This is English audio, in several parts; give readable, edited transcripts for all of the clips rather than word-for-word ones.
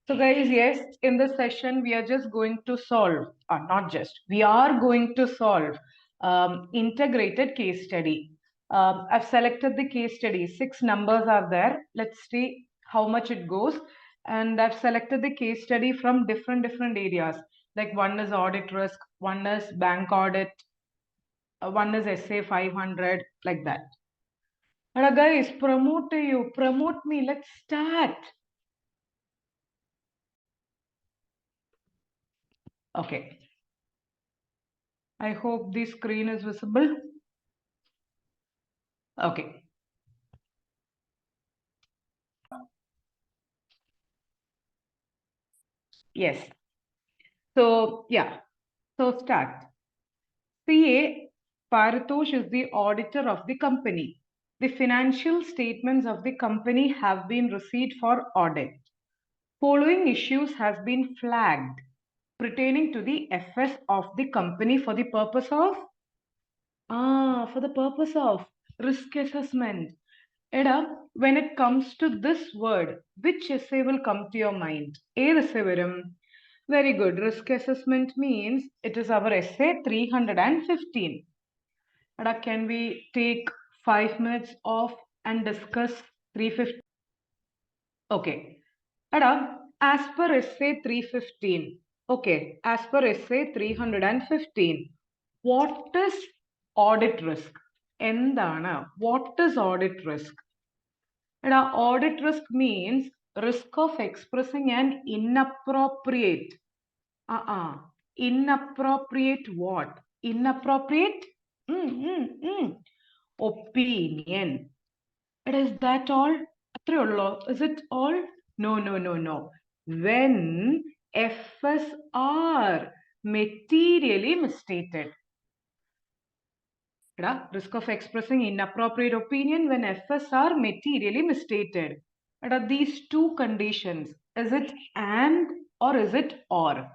So guys, yes, in this session, we are just going to solve, not just, we are going to solve integrated case study. I've selected the case study. 6 numbers are there. Let's see how much it goes. And I've selected the case study from different areas. Like one is audit risk, one is bank audit, one is SA 500, like that. And guys, promote me. Let's start. Okay. I hope the screen is visible. Okay. Yes. So, yeah. So, start. CA Paritosh is the auditor of the company. The financial statements of the company have been received for audit. Following issues has been flagged pertaining to the FS of the company for the purpose of risk assessment. Eda, when it comes to this word, which essay will come to your mind? essay varum? Very good. Risk assessment means it is our essay 315. Eda, can we take 5 minutes off and discuss 315? Okay. Eda, as per essay 315. Okay. As per essay 315. What is audit risk? Endana. What is audit risk? Now, audit risk means risk of expressing an inappropriate. Inappropriate what? Inappropriate? Opinion. Is that all? Is it all? No. When FSR materially misstated. Risk of expressing inappropriate opinion when FS are materially misstated. These two conditions, is it and or is it or?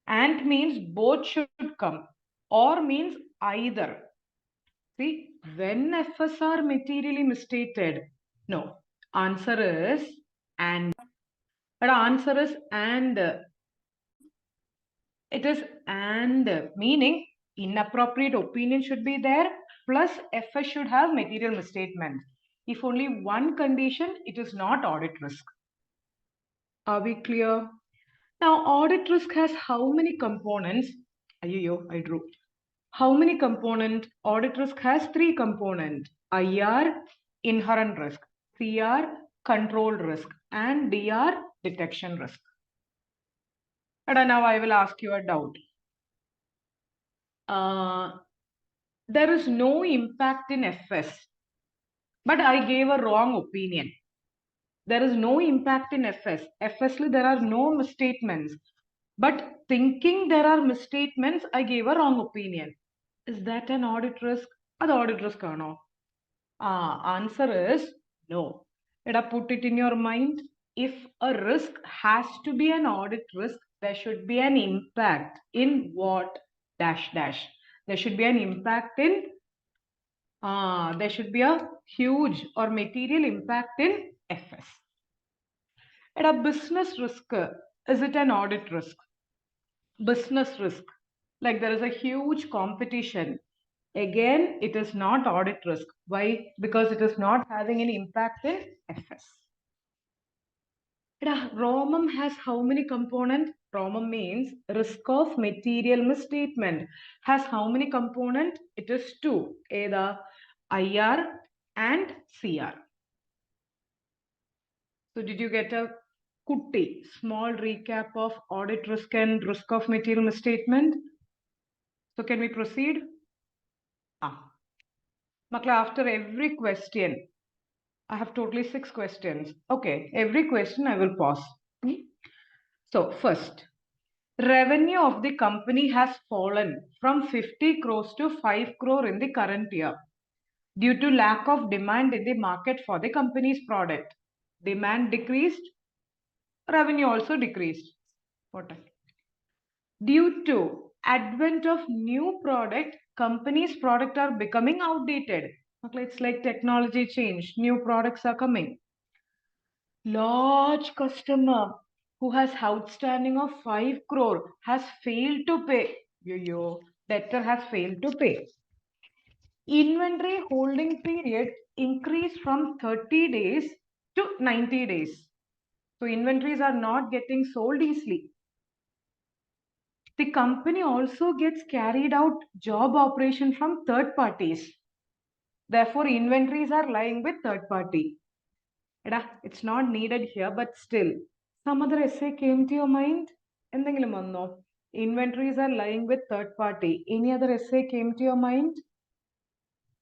And means both should come. Or means either. See, when FS are materially misstated, no. Answer is and. But answer is and. It is and, meaning inappropriate opinion should be there, plus FS should have material misstatement. If only one condition, it is not audit risk. Are we clear? Now, audit risk has how many components? I drew. How many components? Audit risk has 3 components. IR, inherent risk. CR, controlled risk. And DR, detection risk. And now I will ask you a doubt. There is no impact in FS, but I gave a wrong opinion. There is no impact in FS. FS, there are no misstatements. But thinking there are misstatements, I gave a wrong opinion. Is that an audit risk? That's audit risk or no? Answer is no. Let us put it in your mind. If a risk has to be an audit risk, there should be an impact in what? Dash. There should be an impact in there should be a huge or material impact in FS. And a business risk, is it an audit risk? Business risk, like there is a huge competition. Again, it is not audit risk. Why? Because it is not having any impact in FS. ROMM has how many components? ROMM means risk of material misstatement. Has how many components? It is 2. Either IR and CR. So did you get a small recap of audit risk and risk of material misstatement? So can we proceed? After every question, I have totally 6 questions. Okay, every question I will pause. So first, revenue of the company has fallen from 50 crores to 5 crore in the current year due to lack of demand in the market for the company's product. Demand decreased, revenue also decreased. What? Due to advent of new product, company's product are becoming outdated. Okay, it's like technology change. New products are coming. Large customer. who has outstanding of 5 crore has failed to pay. Yo, debtor has failed to pay. Inventory holding period increased from 30 days to 90 days. So inventories are not getting sold easily. The company also gets carried out job operation from third parties. Therefore, inventories are lying with third party. It's not needed here, but still. Some other essay came to your mind? എന്തെങ്കിലും വന്നോ? Inventories are lying with third party. Any other essay came to your mind?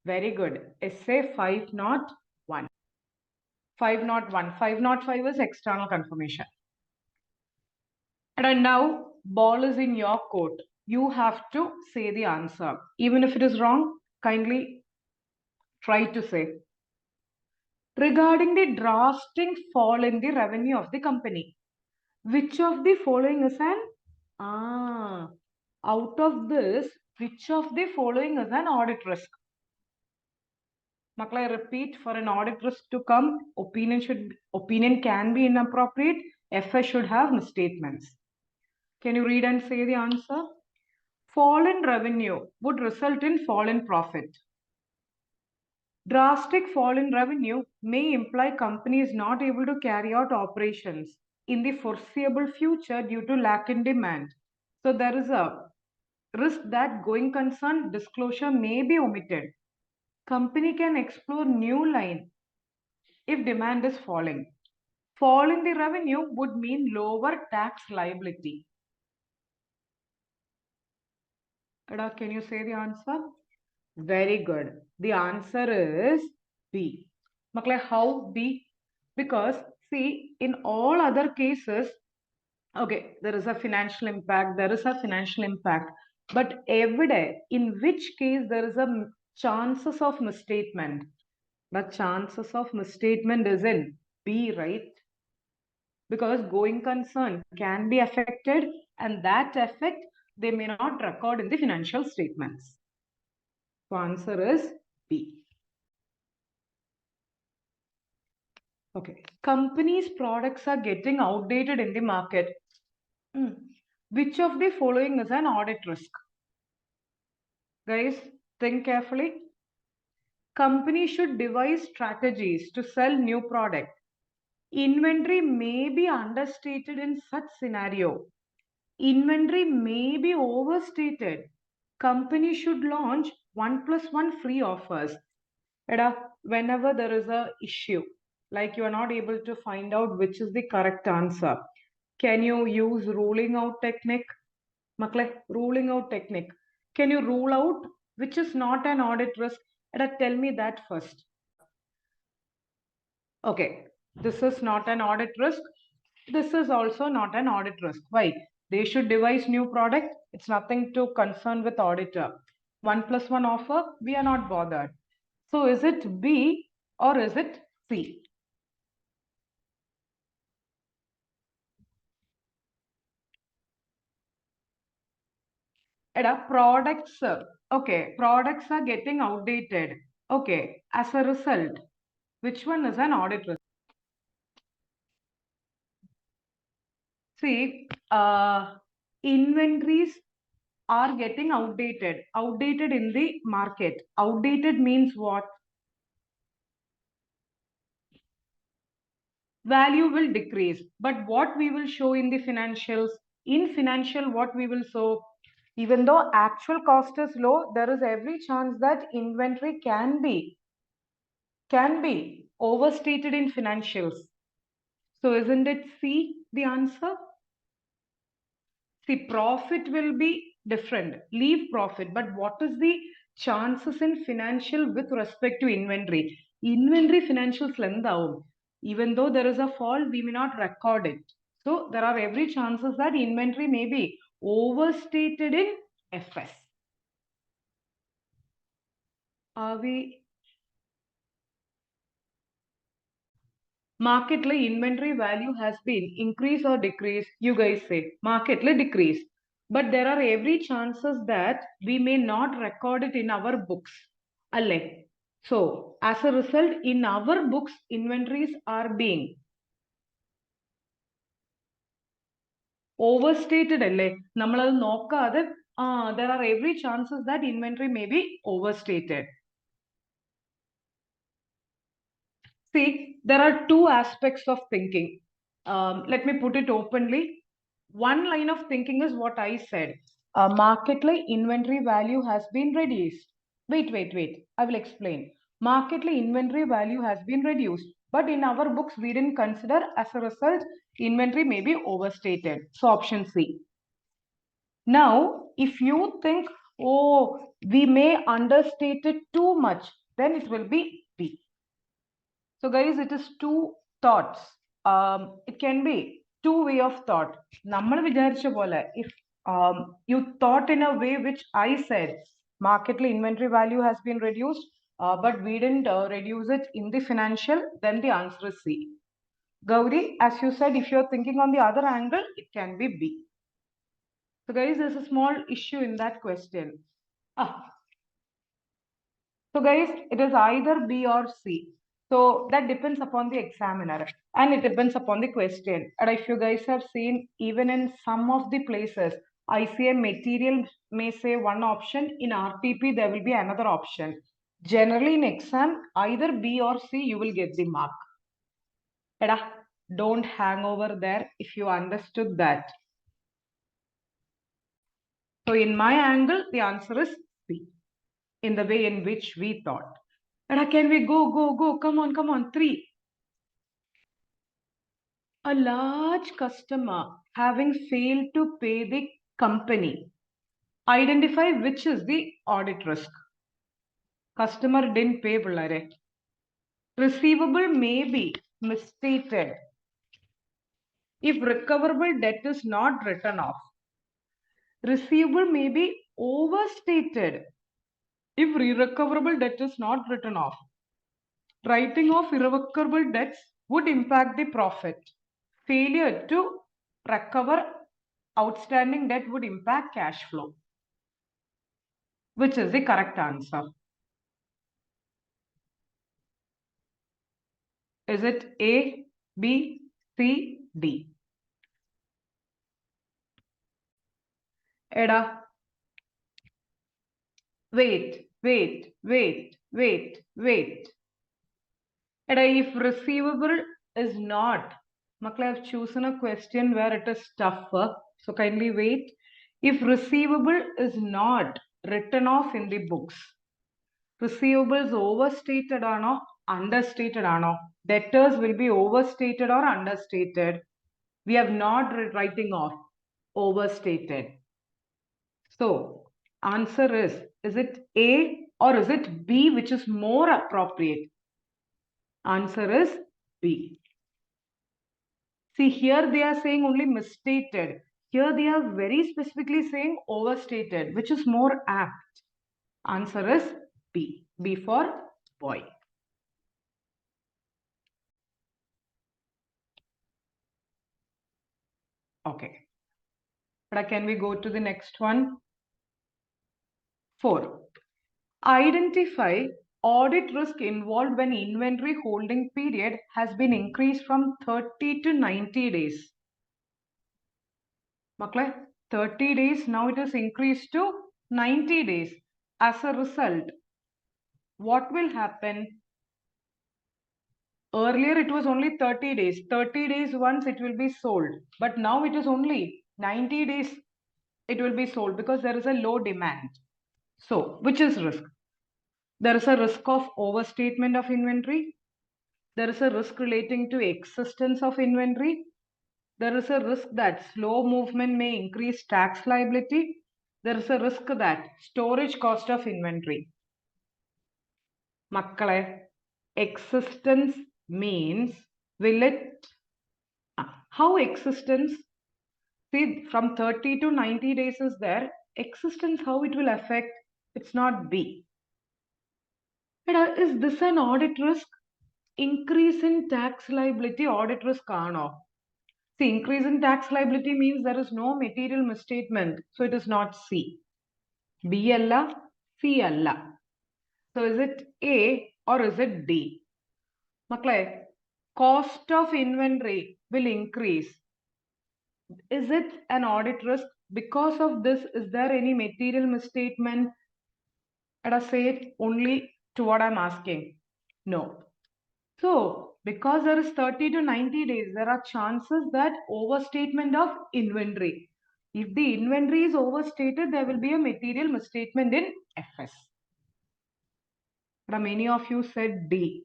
Very good. Essay 501. 501. 505 is external confirmation. And now, ball is in your court. You have to say the answer. Even if it is wrong, kindly try to say. Regarding the drastic fall in the revenue of the company, which of the following is an out of this, which of the following is an audit risk? Makla, I repeat, for an audit risk to come, opinion can be inappropriate. FS should have misstatements. Can you read and say the answer? Fall in revenue would result in fall in profit. Drastic fall in revenue may imply company is not able to carry out operations in the foreseeable future due to lack in demand. So there is a risk that going concern disclosure may be omitted. Company can explore new line if demand is falling. Fall in the revenue would mean lower tax liability. Ada, can you say the answer? Very good. The answer is B. Makle, how B? Because see, in all other cases, okay, there is a financial impact, but every day, in which case there is a chances of misstatement. The chances of misstatement is in B, right? Because going concern can be affected, and that effect they may not record in the financial statements. So answer is B. Okay. Companies' products are getting outdated in the market. Which of the following is an audit risk? Guys, think carefully. Company should devise strategies to sell new product. Inventory may be understated in such scenario. Inventory may be overstated. Company should launch 1+1 free offers. Whenever there is a issue, like you are not able to find out which is the correct answer, can you use ruling out technique? Makle, ruling out technique. Can you rule out which is not an audit risk? Tell me that first. Okay, this is not an audit risk. This is also not an audit risk. Why? They should devise new product. It's nothing to concern with auditor. 1+1 offer, we are not bothered. So is it B or is it C? Products, okay, products are getting outdated. Okay, as a result, which one is an audit risk? See, inventories are getting outdated. Outdated in the market. Outdated means what? Value will decrease. But what we will show in the financials, in financial, what we will show, even though actual cost is low, there is every chance that inventory can be overstated in financials. So isn't it C the answer? See, profit will be different. Leave profit. But what is the chances in financial with respect to inventory? Inventory financials lendavum. Even though there is a fall, we may not record it. So there are every chances that inventory may be overstated in FS. Are we market inventory value has been increase or decrease? You guys say market decrease, but there are every chances that we may not record it in our books. So as a result, in our books, inventories are being Overstated alle. Nammaladu nokkade, there are every chances that inventory may be overstated. See, there are two aspects of thinking. Let me put it openly. One line of thinking is what I said. Marketly inventory value has been reduced. Wait. I will explain. Marketly inventory value has been reduced. But in our books, we didn't consider, as a result, inventory may be overstated. So option C. Now, if you think, oh, we may understate it too much, then it will be B. So guys, it is two thoughts. It can be two way of thought. നമ്മൾ വിചാരിച്ച പോലെ, if you thought in a way which I said, marketly inventory value has been reduced, but we didn't reduce it in the financial, then the answer is C. Gauri, as you said, if you're thinking on the other angle, it can be B. So guys, there's a small issue in that question. So guys, it is either B or C. So that depends upon the examiner and it depends upon the question. And if you guys have seen, even in some of the places, ICA material may say one option, in RTP there will be another option. Generally in exam, either B or C, you will get the mark. Eda, don't hang over there if you understood that. So in my angle, the answer is C, in the way in which we thought. Eda, can we go? Come on. 3. A large customer having failed to pay the company. Identify which is the audit risk. Customer didn't pay, pillare. Receivable may be misstated if recoverable debt is not written off. Receivable may be overstated if irrecoverable debt is not written off. Writing off irrecoverable debts would impact the profit. Failure to recover outstanding debt would impact cash flow. Which is the correct answer? Is it A, B, C, D? Eda. Wait. Eda, if receivable is not, I have chosen a question where it is tougher. So kindly wait. If receivable is not written off in the books, receivables overstated or understated or debtors will be overstated or understated. We have not writing off, overstated. So answer is it A or is it B, which is more appropriate? Answer is B. See, here they are saying only misstated. Here they are very specifically saying overstated, which is more apt. Answer is B. B for boy. Okay. But can we go to the next one? 4. Identify audit risk involved when inventory holding period has been increased from 30 to 90 days. Makle, 30 days, now it is increased to 90 days. As a result, what will happen? Earlier it was only 30 days. 30 days once it will be sold. But now it is only 90 days it will be sold because there is a low demand. So, which is risk? There is a risk of overstatement of inventory. There is a risk relating to existence of inventory. There is a risk that slow movement may increase tax liability. There is a risk that storage cost of inventory. Makkale, existence means, will it, how existence? See, from 30 to 90 days is there. Existence, how it will affect? It's not B. Is this an audit risk? Increase in tax liability audit risk aano? See, increase in tax liability means there is no material misstatement. So it is not C. B alla, C alla. So is it A or is it D? Maklai, cost of inventory will increase. Is it an audit risk? Because of this, is there any material misstatement? Let us say it only to what I'm asking. No. So, because there is 30 to 90 days, there are chances that overstatement of inventory. If the inventory is overstated, there will be a material misstatement in FS. But many of you said D.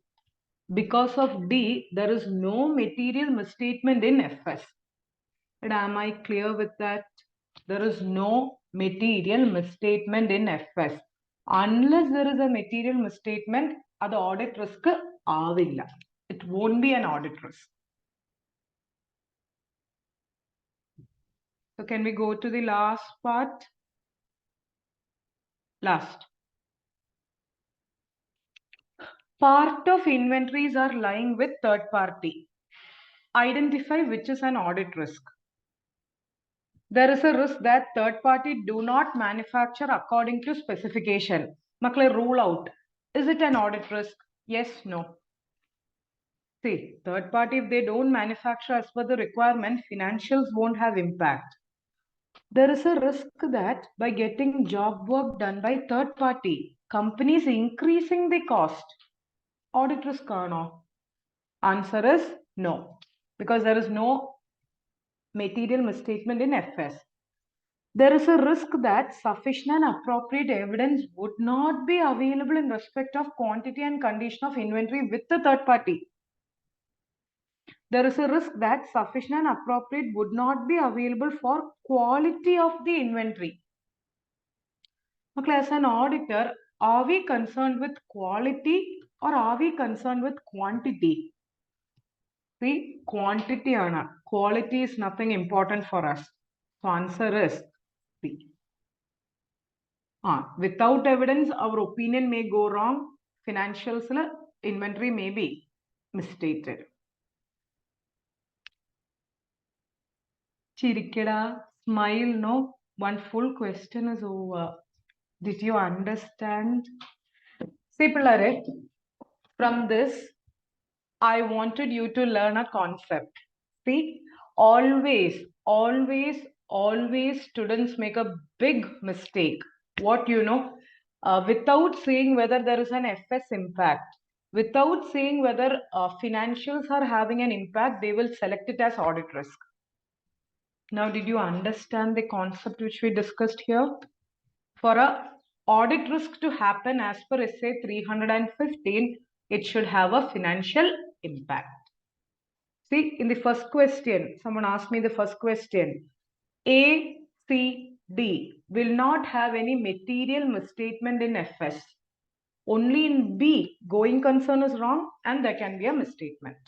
Because of D, there is no material misstatement in FS. But am I clear with that? There is no material misstatement in FS. Unless there is a material misstatement, the audit risk avilla. It won't be an audit risk. So can we go to the last part? Last. Part of inventories are lying with third party. Identify which is an audit risk. There is a risk that third party do not manufacture according to specification. Makle rule out. Is it an audit risk? Yes, no. See, third party, if they don't manufacture as per the requirement, financials won't have impact. There is a risk that by getting job work done by third party, companies increasing the cost. Audit risk or no? Answer is no, because there is no material misstatement in FS. There is a risk that sufficient and appropriate evidence would not be available in respect of quantity and condition of inventory with the third party. There is a risk that sufficient and appropriate would not be available for quality of the inventory. Okay, as an auditor, are we concerned with quality or are we concerned with quantity? See, quantity and quality is nothing important for us. So answer is C. Without evidence, our opinion may go wrong. Financials, inventory may be misstated. Chirikeda, smile, no. One full question is over. Did you understand? See, Pillare, from this, I wanted you to learn a concept. See, always, always, always students make a big mistake. What you know, without seeing whether there is an FS impact, without seeing whether financials are having an impact, they will select it as audit risk. Now, did you understand the concept which we discussed here? For a audit risk to happen as per SA 315, it should have a financial impact. See, in the first question, someone asked me the first question. A, C, D will not have any material misstatement in FS. Only in B, going concern is wrong and there can be a misstatement.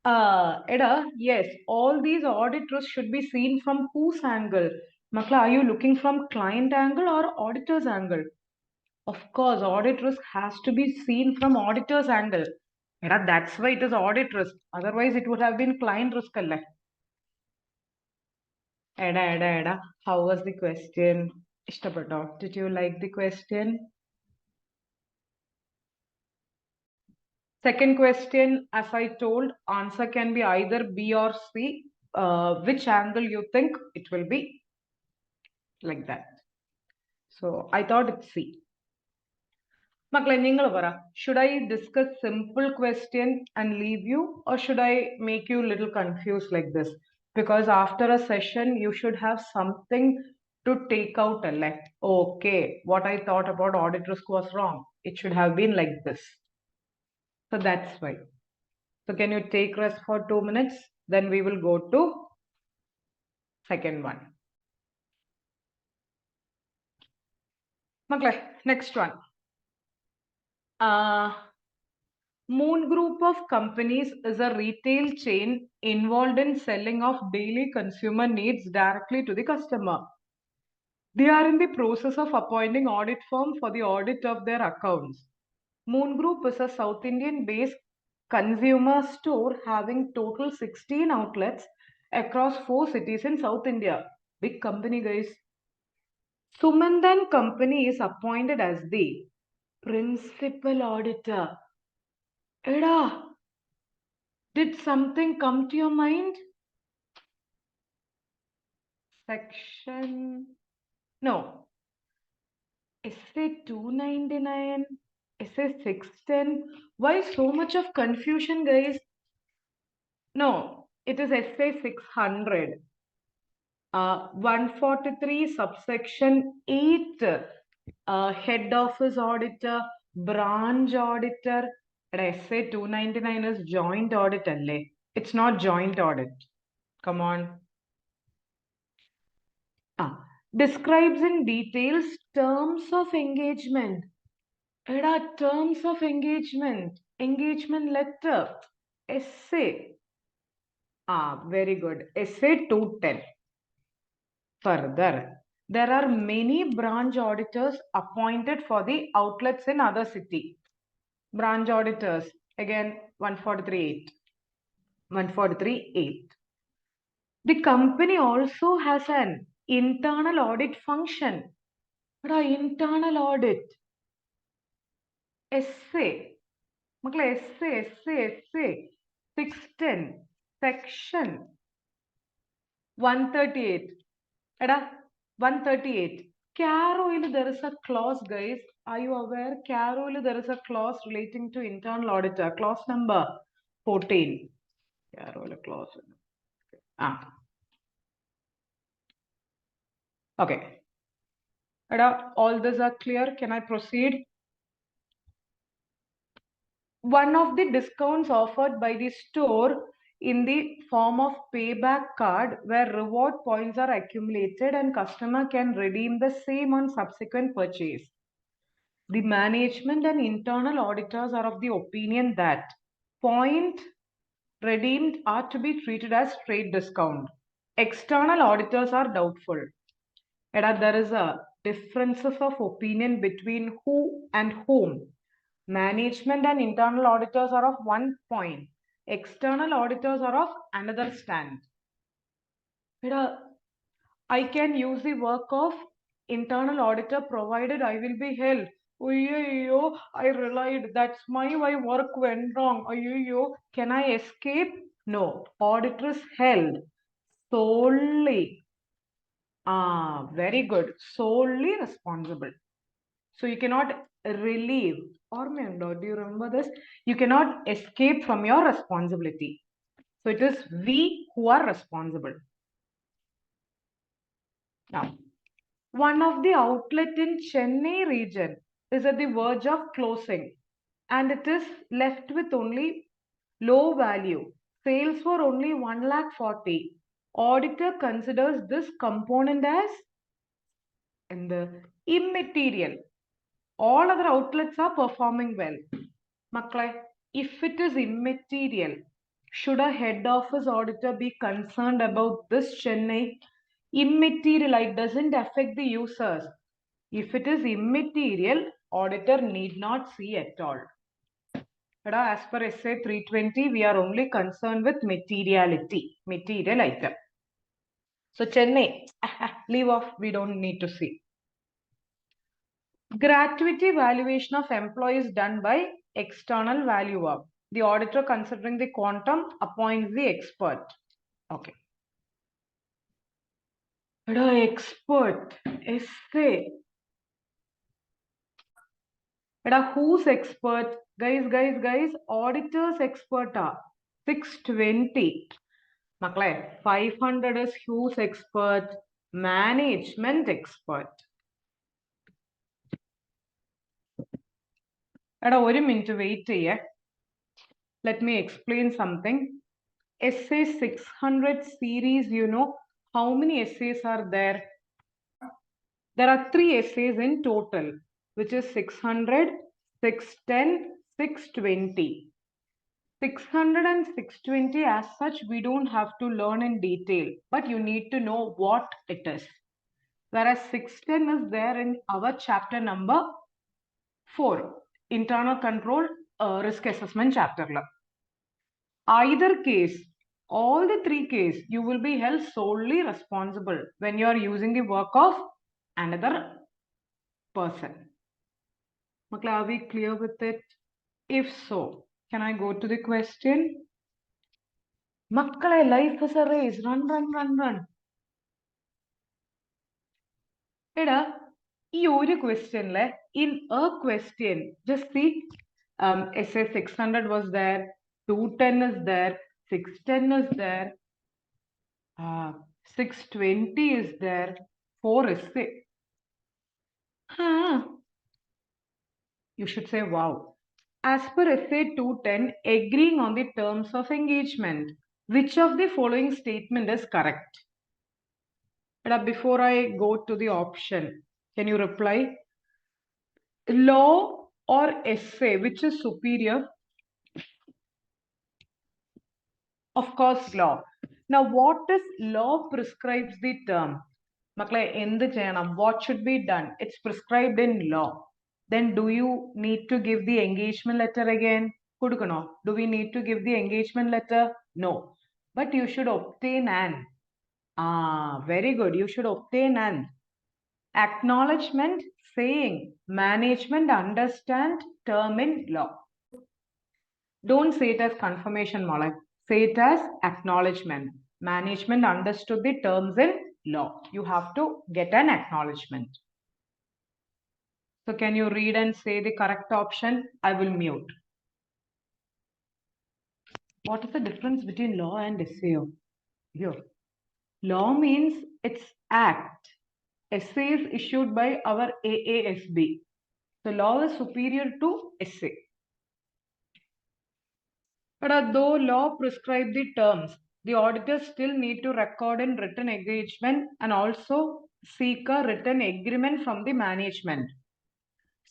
Eda, yes, all these audit risks should be seen from whose angle? Makla, are you looking from client angle or auditor's angle? Of course, audit risk has to be seen from auditor's angle. Eda, that's why it is audit risk. Otherwise, it would have been client risk. Eda, Eda. How was the question? Ishtapato. Did you like the question? Second question, as I told, answer can be either B or C. Which angle you think it will be? Like that. So I thought it's C. Should I discuss simple question and leave you, or should I make you a little confused like this? Because after a session, you should have something to take out. Okay, what I thought about audit risk was wrong. It should have been like this. So that's why. So can you take rest for 2 minutes? Then we will go to second one. Next one. Moon Group of companies is a retail chain involved in selling of daily consumer needs directly to the customer. They are in the process of appointing audit firm for the audit of their accounts. Moon Group is a South Indian based consumer store having total 16 outlets across 4 cities in South India. Big company, guys. Sumandan Company is appointed as the principal auditor. Eda, Did something come to your mind? Section. No. Essay 299. Essay 610. Why so much of confusion, guys? No, it is essay 600. 143 subsection 8. Head office auditor, branch auditor. Essay 299 is joint audit. It's not joint audit. Come on. Describes in details terms of engagement. Terms of engagement. Engagement letter. Essay. Very good. Essay 210. Further, there are many branch auditors appointed for the outlets in other city. Branch auditors, again 143.8. 143.8. The company also has an internal audit function. Internal audit. Essay. Essay. 610. Section 138. 138. Caroil, there is a clause, guys. Are you aware? Caroil, there is a clause relating to internal auditor. Clause number 14. Caroil clause. Okay. All these are clear. Can I proceed? One of the discounts offered by the store in the form of payback card where reward points are accumulated and customer can redeem the same on subsequent purchase. The management and internal auditors are of the opinion that point redeemed are to be treated as trade discount. External auditors are doubtful. There is a differences of opinion between who and whom. Management and internal auditors are of one point. External auditors are of another stand. I can use the work of internal auditor provided I will be held. I relied. That's my work went wrong. Can I escape? No. Auditor is held solely. Very good. Solely responsible. So you cannot relieve. Do you remember this? You cannot escape from your responsibility. So it is we who are responsible. Now, one of the outlet in Chennai region is at the verge of closing and it is left with only low value. Sales for only 1,40,000. Auditor considers this component as in the immaterial. All other outlets are performing well. Maklai, if it is immaterial, should a head office auditor be concerned about this Chennai? Immaterial, it doesn't affect the users. If it is immaterial, auditor need not see at all. As per essay 320, we are only concerned with materiality, material item. So Chennai, leave off, we don't need to see. Gratuity valuation of employees done by external valuer. The auditor, considering the quantum, appoints the expert. Okay. Expert. Essay. Who's expert? Guys. Auditor's expert. 620. 500 is who's expert? Management expert. One minute wait. Let me explain something. Essay 600 series, how many essays are there? There are 3 essays in total, which is 600, 610, 620. 600 and 620 as such, we don't have to learn in detail, but you need to know what it is. Whereas 610 is there in our chapter number 4, internal control risk assessment chapter. Either case, all the 3 cases, you will be held solely responsible when you are using the work of another person. Are we clear with it? If so, can I go to the question? Makkale, life is a race. Run, run, run, run. എടാ ഈ ഒരു ക്വസ്റ്റ്യനിലെ in a question just see essay 600 was there, 210 is there, 610 is there, 620 is there, 4 essay. You should say wow. As per essay 210, agreeing on the terms of engagement, which of the following statement is correct? Before I go to the option, can you reply? Law or essay, which is superior? Of course, law. Now, what is law prescribes the term? Makle, endu cheyanam? What should be done? It's prescribed in law. Then do you need to give the engagement letter again? Kudukano. Do we need to give the engagement letter? No. But you should obtain an. Very good. You should obtain an acknowledgement saying management understand term in law. Don't say it as confirmation, Malak. Say it as acknowledgement. Management understood the terms in law. You have to get an acknowledgement. So can you read and say the correct option? I will mute. What is the difference between law and SAO? Here. Law means it's act. SA is issued by our AASB. So law is superior to SA. But though law prescribes the terms, the auditors still need to record in written engagement and also seek a written agreement from the management.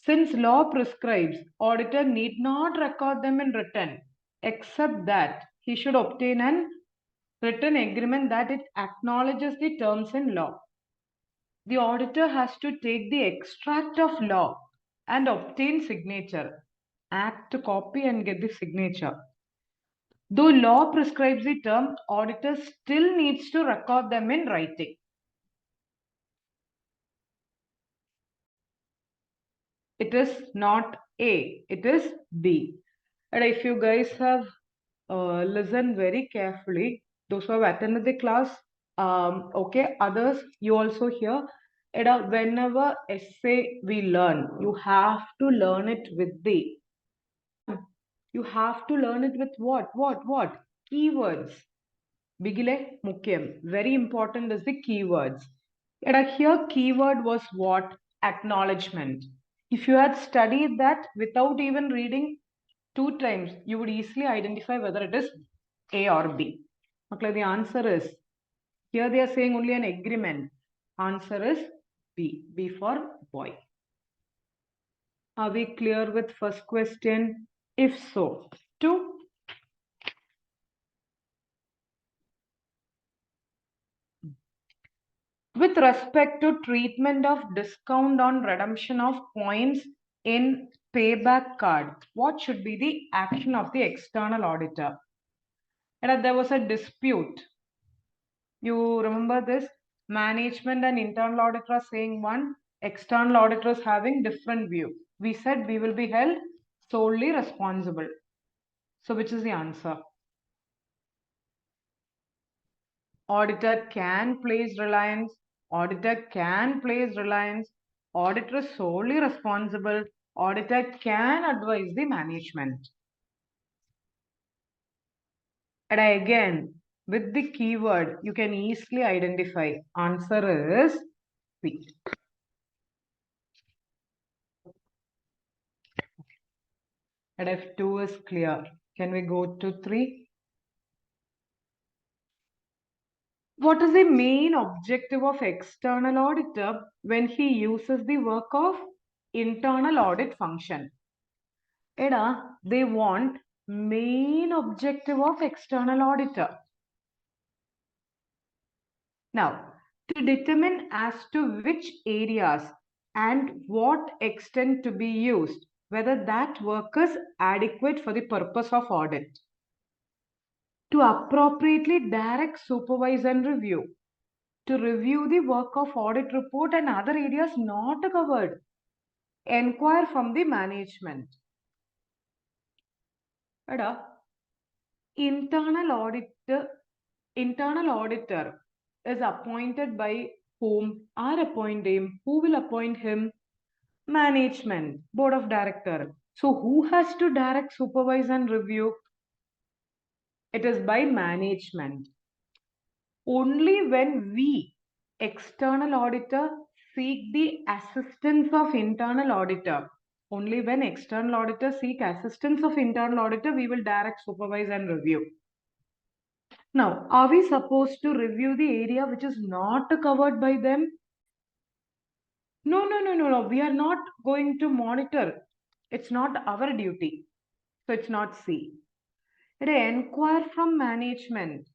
Since law prescribes, auditor need not record them in written, except that he should obtain an written agreement that it acknowledges the terms in law. The auditor has to take the extract of law and obtain signature. Act to copy and get the signature. Though law prescribes the term, auditor still needs to record them in writing. It is not A, it is B. And if you guys have listened very carefully, those who have attended the class, okay, others, you also hear, whenever essay we learn, you have to learn it with the, you have to learn it with what? Keywords. Bigile mukyam. Very important is the keywords. Here keyword was what? Acknowledgement. If you had studied that without even reading 2 times, you would easily identify whether it is A or B. Okay, the answer is, here they are saying only an agreement. Answer is B. B for boy. Are we clear with first question? If so, 2. With respect to treatment of discount on redemption of points in payback card, what should be the action of the external auditor? And there was a dispute. You remember this? Management and internal auditor are saying one, external auditor is having different view. We said we will be held solely responsible. So which is the answer? Auditor can place reliance. Auditor can place reliance. Auditor is solely responsible. Auditor can advise the management. And again, with the keyword, you can easily identify. Answer is B. And if 2 is clear, can we go to 3? What is the main objective of external auditor when he uses the work of internal audit function? They want main objective of external auditor. Now, to determine as to which areas and what extent to be used, whether that work is adequate for the purpose of audit. To appropriately direct, supervise and review. To review the work of audit report and other areas not covered. Enquire from the management. Internal auditor is appointed by whom? Are appoint him? Who will appoint him? Management, board of director. So who has to direct, supervise and review? It is by management. Only when we, external auditor, seek the assistance of internal auditor, only when external auditor seek assistance of internal auditor, we will direct, supervise and review. Now, are we supposed to review the area which is not covered by them? No. We are not going to monitor. It's not our duty. So it's not C. It inquire from management.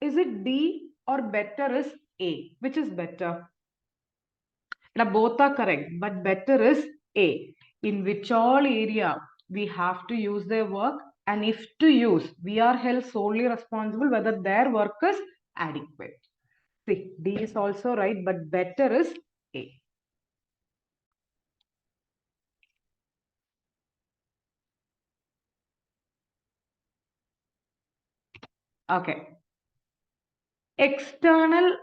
Is it D or better is A? Which is better? Now both are correct, but better is A. In which all area we have to use their work, and if to use, we are held solely responsible whether their work is adequate. See, D is also right, but better is A. Okay. External.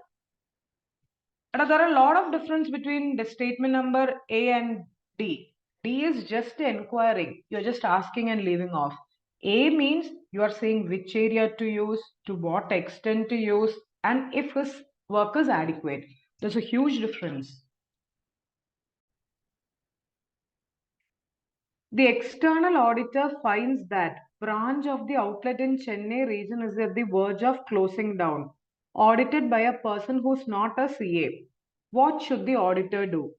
There are a lot of difference between the statement number A and D. D is just inquiring. You're just asking and leaving off. A means you are saying which area to use, to what extent to use, and if his work is adequate. There's a huge difference. The external auditor finds that branch of the outlet in Chennai region is at the verge of closing down, audited by a person who's not a CA. What should the auditor do?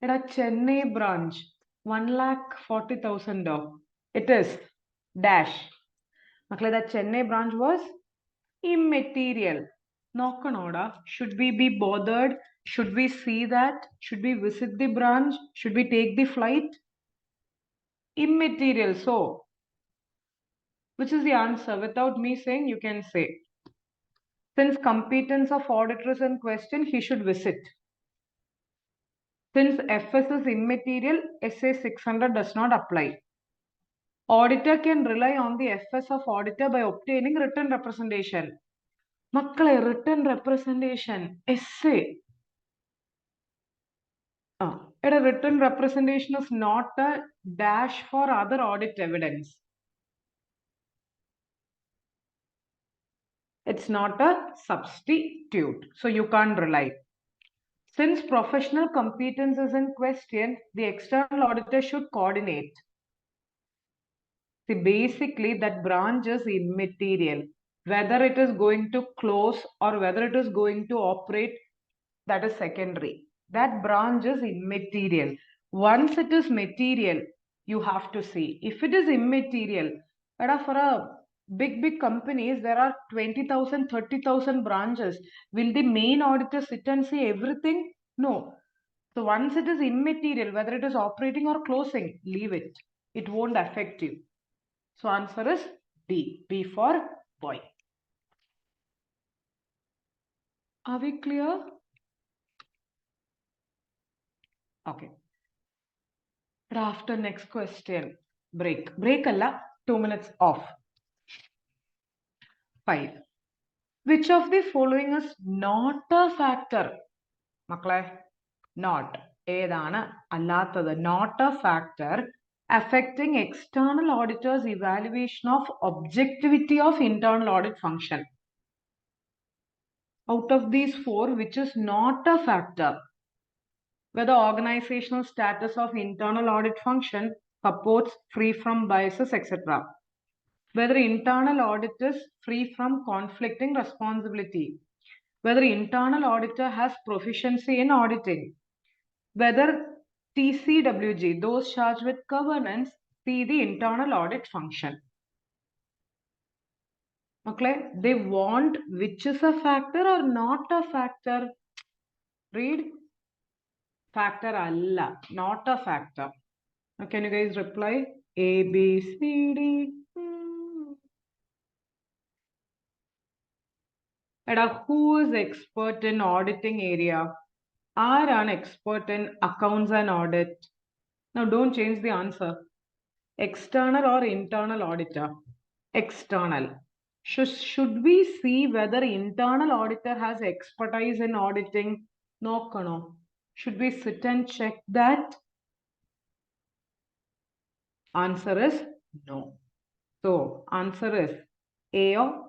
At a Chennai branch, 1,40,000. It is dash. Makle, that Chennai branch was immaterial. Nokkanoda. Should we be bothered? Should we see that? Should we visit the branch? Should we take the flight? Immaterial. So, which is the answer? Without me saying, you can say. Since competence of auditor is in question, he should visit. Since FS is immaterial, SA 600 does not apply. Auditor can rely on the FS of auditor by obtaining written representation. Makkale, written representation, essay. A written representation is not a dash for other audit evidence. It's not a substitute, so you can't rely. Since professional competence is in question, the external auditor should coordinate. See, basically that branch is immaterial. Whether it is going to close or whether it is going to operate, that is secondary. That branch is immaterial. Once it is material, you have to see. If it is immaterial, but for a big companies, there are 20,000, 30,000 branches. Will the main auditor sit and see everything? No. So once it is immaterial, whether it is operating or closing, leave it. It won't affect you. So answer is D. B for boy. Are we clear? Okay. But after next question, break. Break alla, 2 minutes off. 5. Which of the following is not a factor? Makkale, not. ഏതാണ് അല്ലാത്തത്? Not a factor affecting external auditor's evaluation of objectivity of internal audit function. Out of these 4, which is not a factor? Whether organizational status of internal audit function supports free from biases, etc. Whether internal audit is free from conflicting responsibility. Whether internal auditor has proficiency in auditing. Whether TCWG, those charged with governance, see the internal audit function. Okay, they want which is a factor or not a factor. Read. Factor alla, not a factor. Now, can you guys reply? A, B, C, D. Who is expert in auditing area? Are an expert in accounts and audit. Now don't change the answer. External or internal auditor. External. Should we see whether internal auditor has expertise in auditing? No, no. Should we sit and check that? Answer is no. So answer is A or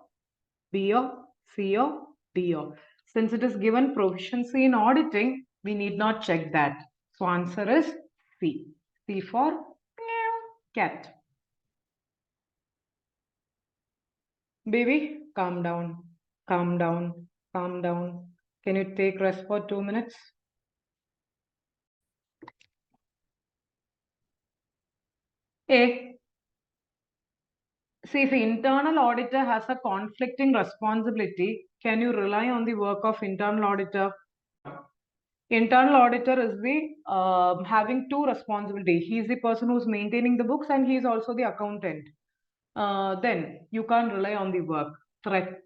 B or C or D or. Since it is given proficiency in auditing, we need not check that. So answer is C. C for cat. Baby, calm down, calm down, calm down. Can you take rest for 2 minutes? A. See, if internal auditor has a conflicting responsibility, can you rely on the work of internal auditor? Internal auditor is the having two responsibility. He is the person who's maintaining the books and he is also the accountant. Then you can't rely on the work. Threat.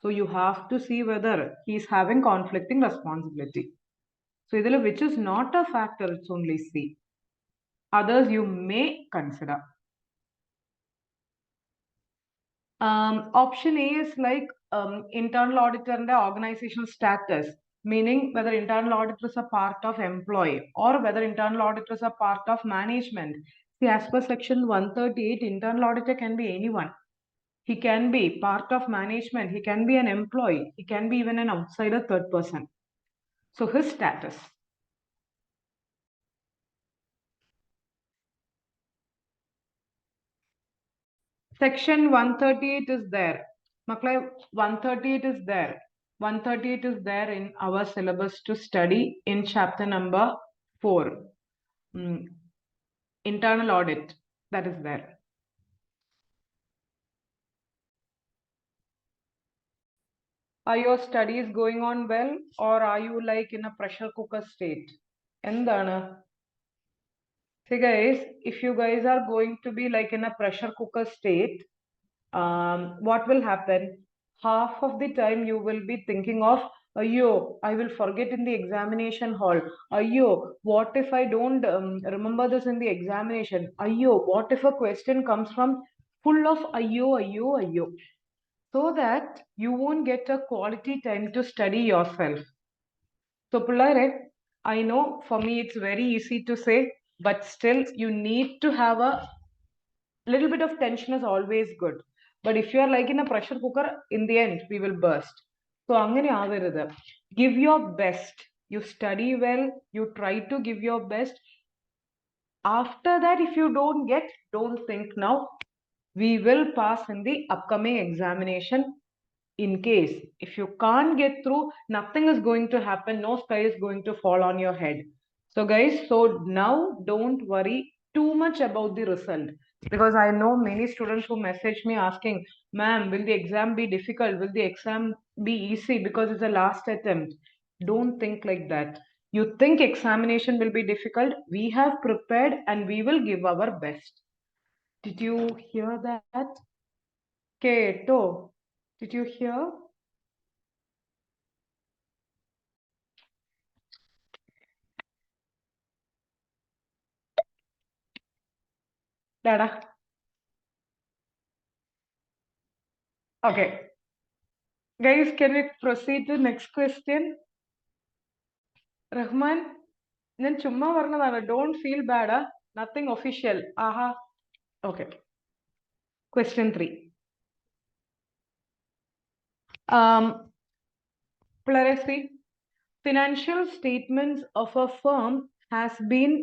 So you have to see whether he is having conflicting responsibility. So either which is not a factor, it's only C. Others you may consider. Option A is like internal auditor and the organizational status, meaning whether internal auditors are part of employee or whether internal auditors are part of management. See, as per section 138, internal auditor can be anyone. He can be part of management, he can be an employee, he can be even an outsider third person. So his status. Section 138 is there. Maklai, 138 is there. 138 is there in our syllabus to study in chapter number 4. Internal audit, that is there. Are your studies going on well or are you like in a pressure cooker state? Endana? See guys, if you guys are going to be like in a pressure cooker state, what will happen? Half of the time you will be thinking of, Ayo, I will forget in the examination hall. Ayo, what if I don't remember this in the examination? Ayo, what if a question comes from full of ayo, ayo, ayo? So that you won't get a quality time to study yourself. So, Pullare, I know for me it's very easy to say, but still you need to have a little bit of tension is always good. But if you are like in a pressure cooker, in the end, we will burst. So, angane avarudha. Give your best. You study well. You try to give your best. After that, if you don't get, don't think now. We will pass in the upcoming examination. In case if you can't get through, nothing is going to happen. No sky is going to fall on your head. So, guys, so now don't worry too much about the result. Because I know many students who message me asking, ma'am, will the exam be difficult? Will the exam be easy because it's the last attempt? Don't think like that. You think examination will be difficult? We have prepared and we will give our best. Did you hear that? Keto, did you hear? Dada. Okay. Guys, can we proceed to next question? Rahman, ഞാൻ ചുമ്മാ പറഞ്ഞതാണ്. Don't feel bad. Nothing official. Aha. Okay. Question 3. Plurality. Financial statements of a firm has been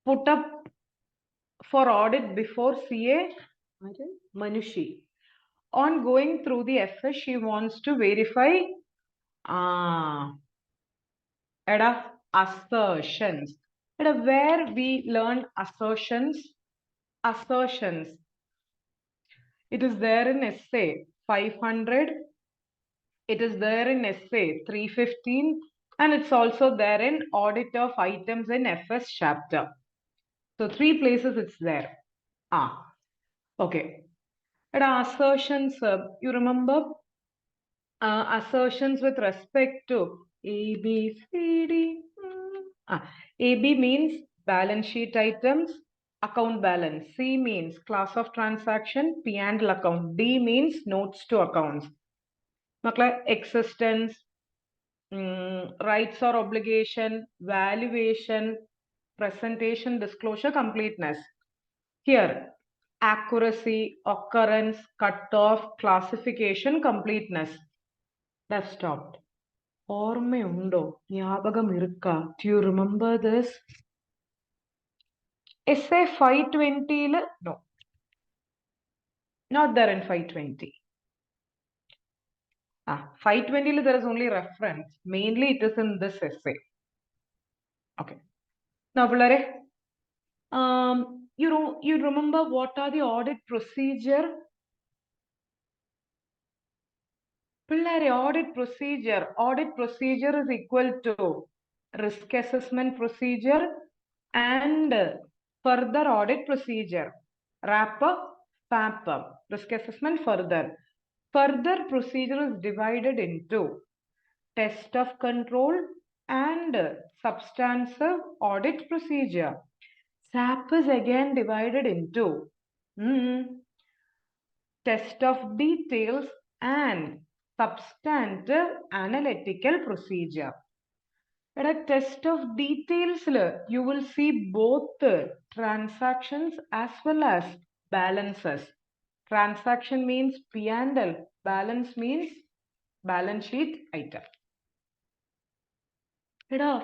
put up for audit before CA Manushi. On going through the FS, she wants to verify assertions. Where we learn assertions. It is there in essay 500. It is there in essay 315. And it's also there in audit of items in FS chapter. So 3 places it's there. Okay. Assertions, you remember? Assertions with respect to A, B, C, D. AB means balance sheet items. account balance. C means class of transaction, P and L account. D means notes to accounts. Existence, rights or obligation, valuation, presentation, disclosure, completeness. Here, accuracy, occurrence, cutoff, classification, completeness. That's stopped. ഓർമ്മയുണ്ടോ? ജ്ഞാപകം ഇരുക്ക. Do you remember this? Essay 520 no. Not there in 520. 520 there is only reference. Mainly it is in this essay. Okay. Now, you remember what are the audit procedure? Audit procedure is equal to risk assessment procedure and further audit procedure. Wrap up, PAP up. Risk assessment further. Further procedure is divided into test of control and substantive audit procedure. SAP is again divided into test of details and substantive analytical procedure. At a test of details, you will see both transactions as well as balances. Transaction means P&L, balance means balance sheet item.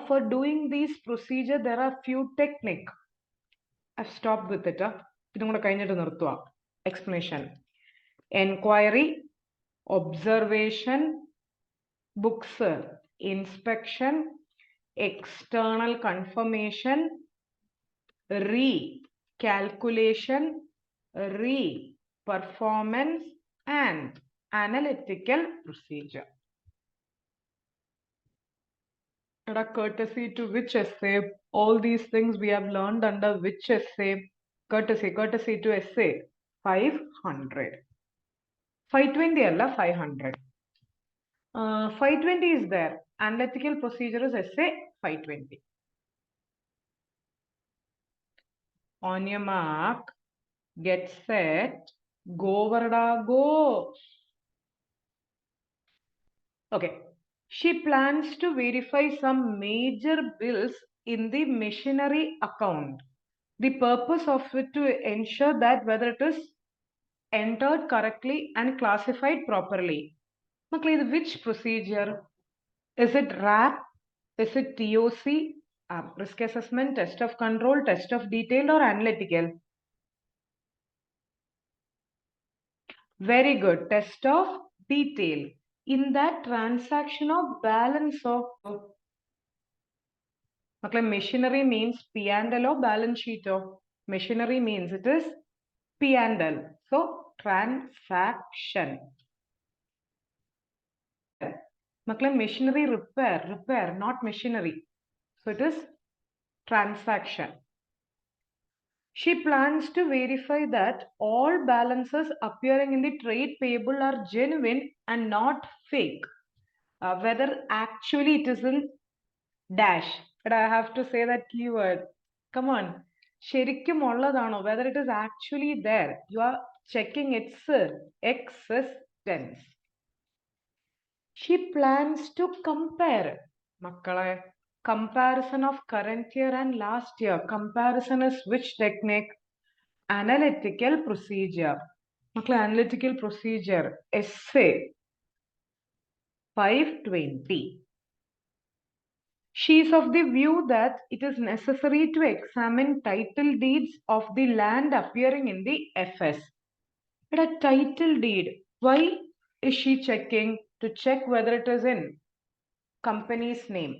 For doing these procedure, there are few techniques. I've stopped with it. Explanation. Enquiry, observation, books, inspection, external confirmation, recalculation, re-performance, and analytical procedure. Courtesy to which essay? All these things we have learned under which essay? Courtesy to essay 500. 520 alla 500. 520 is there. Analytical procedure is essay 520. On your mark, get set, go Varda, go. Okay. She plans to verify some major bills in the machinery account. The purpose of it to ensure that whether it is entered correctly and classified properly. Which procedure? Is it RAP? Is it TOC? Risk assessment, test of control, test of detail, or analytical? Very good. Test of detail. In that transaction of balance of machinery means P&L or balance sheet of machinery means it is P&L. So transaction. Machinery repair, not machinery. So it is transaction. She plans to verify that all balances appearing in the trade payable are genuine and not fake. Whether actually it isn't dash. But I have to say that keyword. Come on. ശരിക്കും ഉള്ളതാണോ? Whether it is actually there. You are checking its existence. She plans to compare. Comparison of current year and last year. Comparison is which technique? Analytical procedure. Analytical procedure. Essay 520. She is of the view that it is necessary to examine title deeds of the land appearing in the FS. But a title deed, why is she checking? To check whether it is in company's name.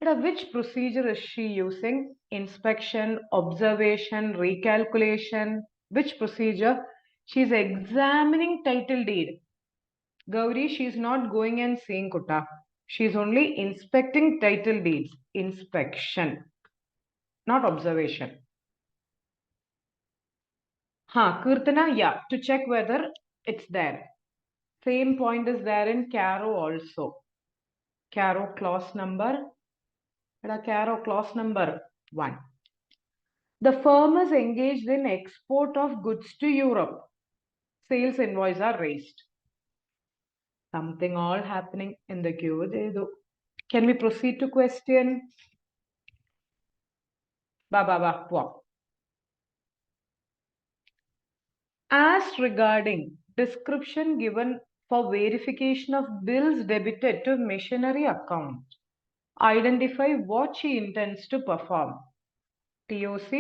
But which procedure is she using? Inspection, observation, recalculation. Which procedure? She is examining title deed. Gauri, she is not going and seeing Kutta. She is only inspecting title deeds. Inspection, not observation. Kirtana, yeah, to check whether it's there. Same point is there in Caro also. Caro clause number 1. The firm is engaged in export of goods to Europe. Sales invoice are raised. Something all happening in the queue. Can we proceed to question? Wow. As regarding description given for verification of bills debited to machinery account, identify what she intends to perform. TOC,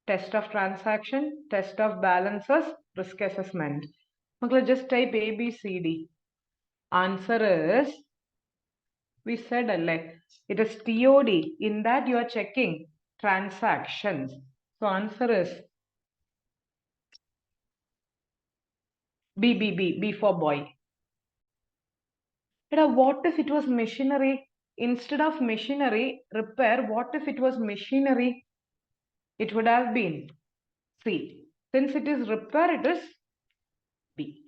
test of transaction, test of balances, risk assessment. Just type A, B, C, D. Answer is, we said it is TOD. In that you are checking transactions. So answer is B for boy. What if it was machinery? Instead of machinery, repair, what if it was machinery? It would have been C. Since it is repair, it is B.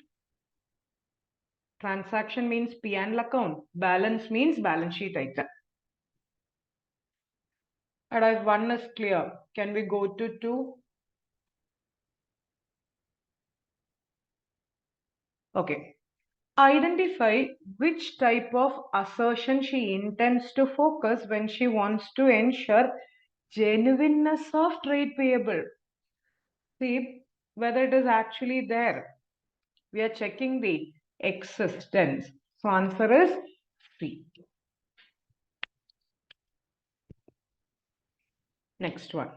Transaction means P&L account. Balance means balance sheet item. And if one is clear, can we go to 2? Okay. Identify which type of assertion she intends to focus when she wants to ensure genuineness of trade payable. See whether it is actually there. We are checking the existence. So answer is C. Next one.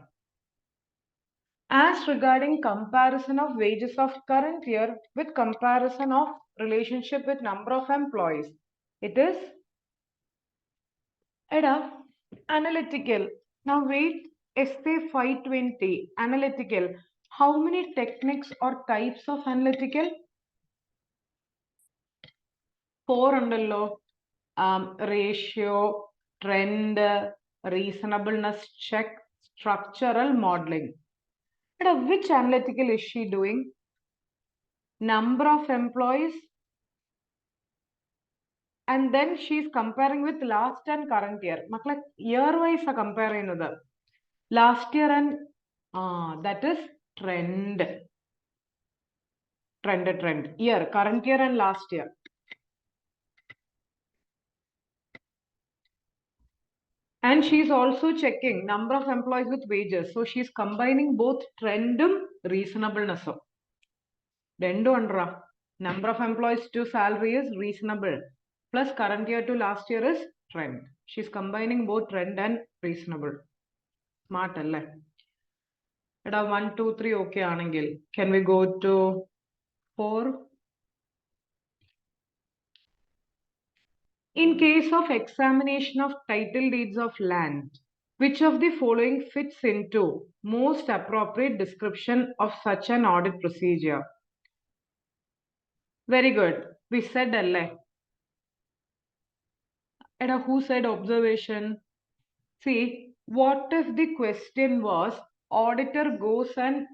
As regarding comparison of wages of current year with comparison of relationship with number of employees, it is analytical. Now wait, essay 520, analytical. How many techniques or types of analytical? 4 undallo. Ratio, trend, reasonableness check, structural modeling. Which analytical is she doing? Number of employees, and then she's comparing with last and current year. Year wise comparing the last year and that is trend. Year, current year and last year. And she's also checking number of employees with wages. So she's combining both trend and reasonableness. Number of employees to salary is reasonable. Plus current year to last year is trend. She's combining both trend and reasonable. Smart, alle. 1, 2, 3, okay, Anangil. Can we go to 4? In case of examination of title deeds of land, which of the following fits into most appropriate description of such an audit procedure? Very good. We said alle. Who said observation? See, what if the question was auditor goes and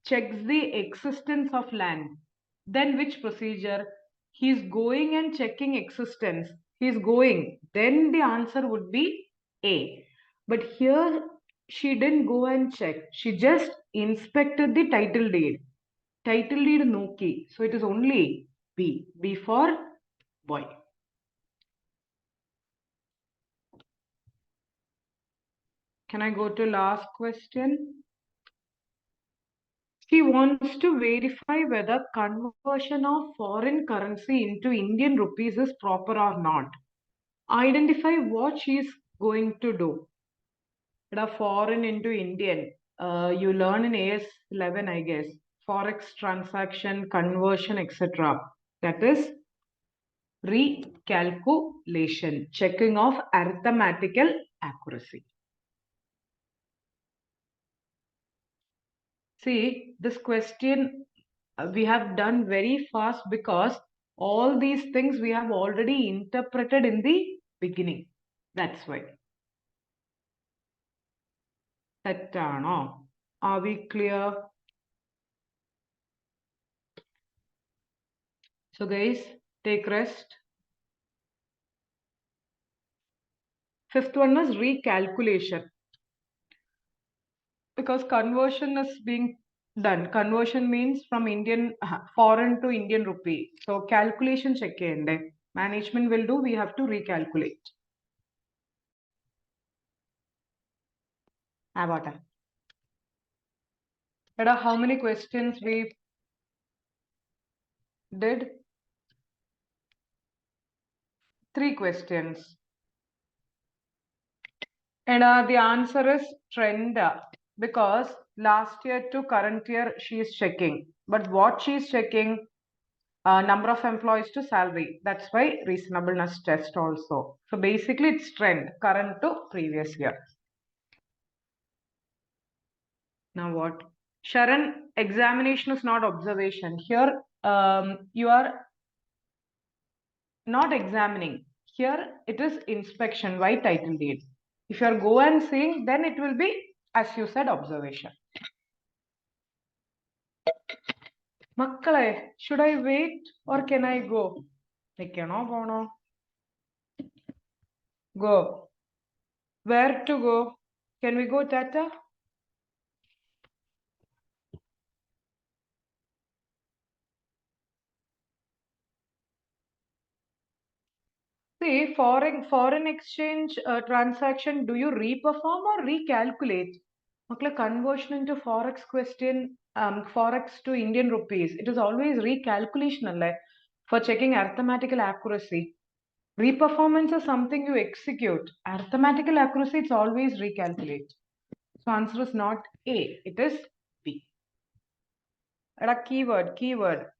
checks the existence of land? Then which procedure? He's going and checking existence. He's going. Then the answer would be A. But here she didn't go and check. She just inspected the title deed. Title deed no key. So it is only B. B for boy. Can I go to last question? She wants to verify whether conversion of foreign currency into Indian rupees is proper or not. Identify what she is going to do. Foreign into Indian. You learn in AS 11, I guess. Forex transaction, conversion, etc. That is recalculation, checking of arithmetical accuracy. See, this question we have done very fast because all these things we have already interpreted in the beginning. That's why. Are we clear? So guys, take rest. Fifth one was recalculation. because conversion is being done. Conversion means from Indian foreign to Indian rupee. So calculation check cheyande. Management will do. We have to recalculate. What? How many questions we did? 3 questions. And the answer is trend because last year to current year she is checking. But what she is checking? Number of employees to salary. That's why reasonableness test also. So basically it's trend current to previous year. Now what? Sharon, examination is not observation. Here you are not examining. Here it is inspection. Why title deed? If you are go and seeing, then it will be, as you said, observation. Makkale, should I wait or can I go? Go. Where to go? Can we go, Tata? See, foreign exchange transaction, do you reperform or recalculate? Okay, conversion into forex question, forex to Indian rupees. It is always recalculation alle, for checking arithmetical accuracy. Reperformance is something you execute. Arithmetical accuracy, it's always recalculate. So answer is not A, it is B. A keyword,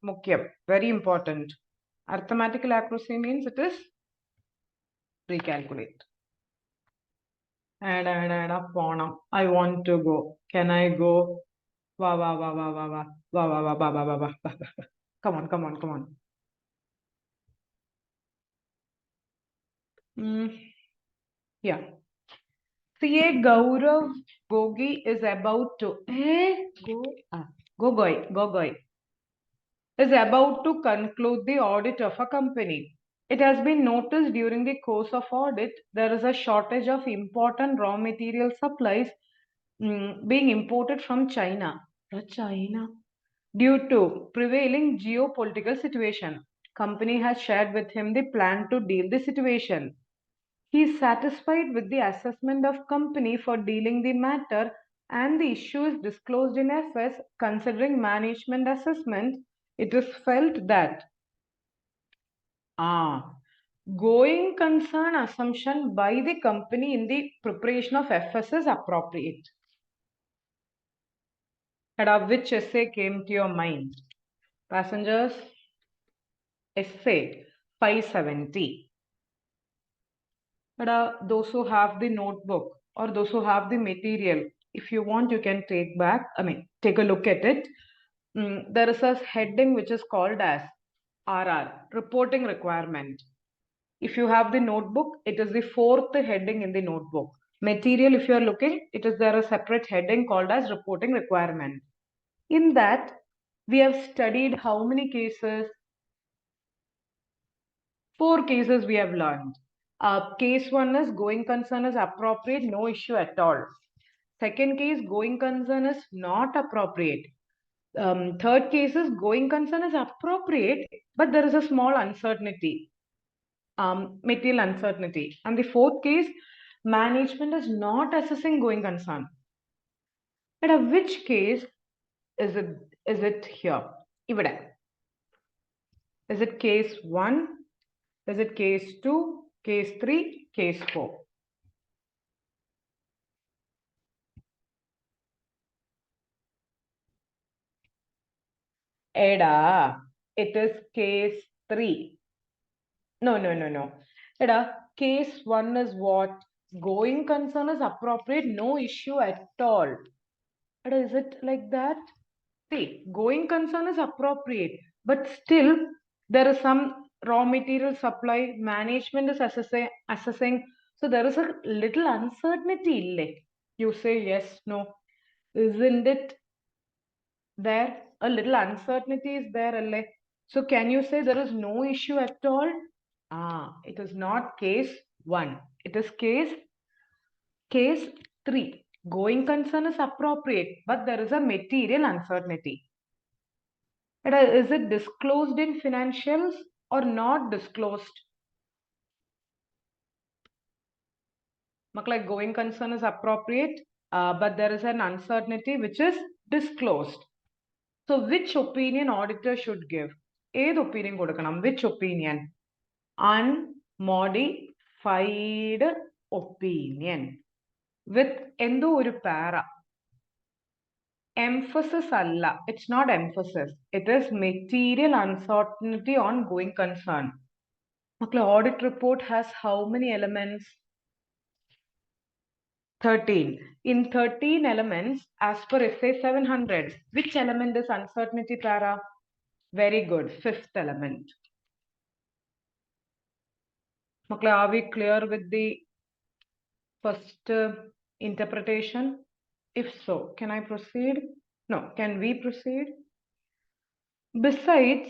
mukyam, very important. Arithmetical accuracy means it is recalculate. I want to go. Can I go? Wah, wah, wah, wah, wah, wah, wah, wah, wah, wah, wah, wah, wah. Come on, come on, come on. Yeah. CA Gaurav Gogi is about to Gogoi is about to conclude the audit of a company. It has been noticed during the course of audit there is a shortage of important raw material supplies being imported from China. China. Due to prevailing geopolitical situation, company has shared with him the plan to deal the situation. He is satisfied with the assessment of company for dealing the matter and the issue is disclosed in FS. Considering management assessment, it is felt that going concern assumption by the company in the preparation of FS is appropriate. Which essay came to your mind? Passengers, essay 570. Those who have the notebook or those who have the material, if you want, you can take a look at it. There is a heading which is called as RR, reporting requirement. If you have the notebook, it is the 4th heading in the notebook. Material, if you are looking, it is there a separate heading called as reporting requirement. In that, we have studied how many cases? 4 cases we have learned. Case 1 is going concern is appropriate, no issue at all. Second case, going concern is not appropriate. Third case is going concern is appropriate, but there is a small uncertainty, material uncertainty. And the fourth case, management is not assessing going concern. But which case is it here? Is it case 1? Is it case 2, case 3, case 4? It is case 3. No. Case 1 is what? Going concern is appropriate, no issue at all. Is it like that? See, going concern is appropriate, but still there is some raw material supply, management is assessing. So there is a little uncertainty. You say yes, no. Isn't it there? A little uncertainty is there. So can you say there is no issue at all? It is not case 1. It is case 3. Going concern is appropriate, but there is a material uncertainty. Is it disclosed in financials or not disclosed? Like going concern is appropriate, but there is an uncertainty which is disclosed. So which opinion auditor should give? ഏത് opinion കൊടുക്കണം? Which opinion? Unmodified opinion with എന്തോ ഒരു para. Emphasis alla. It's not emphasis. It is material uncertainty on going concern. Audit report has how many elements? 13. In 13 elements, as per SA 700, which element is uncertainty para? Very good. Fifth element. Are we clear with the first interpretation? If so, can I proceed? No. Can we proceed? Besides,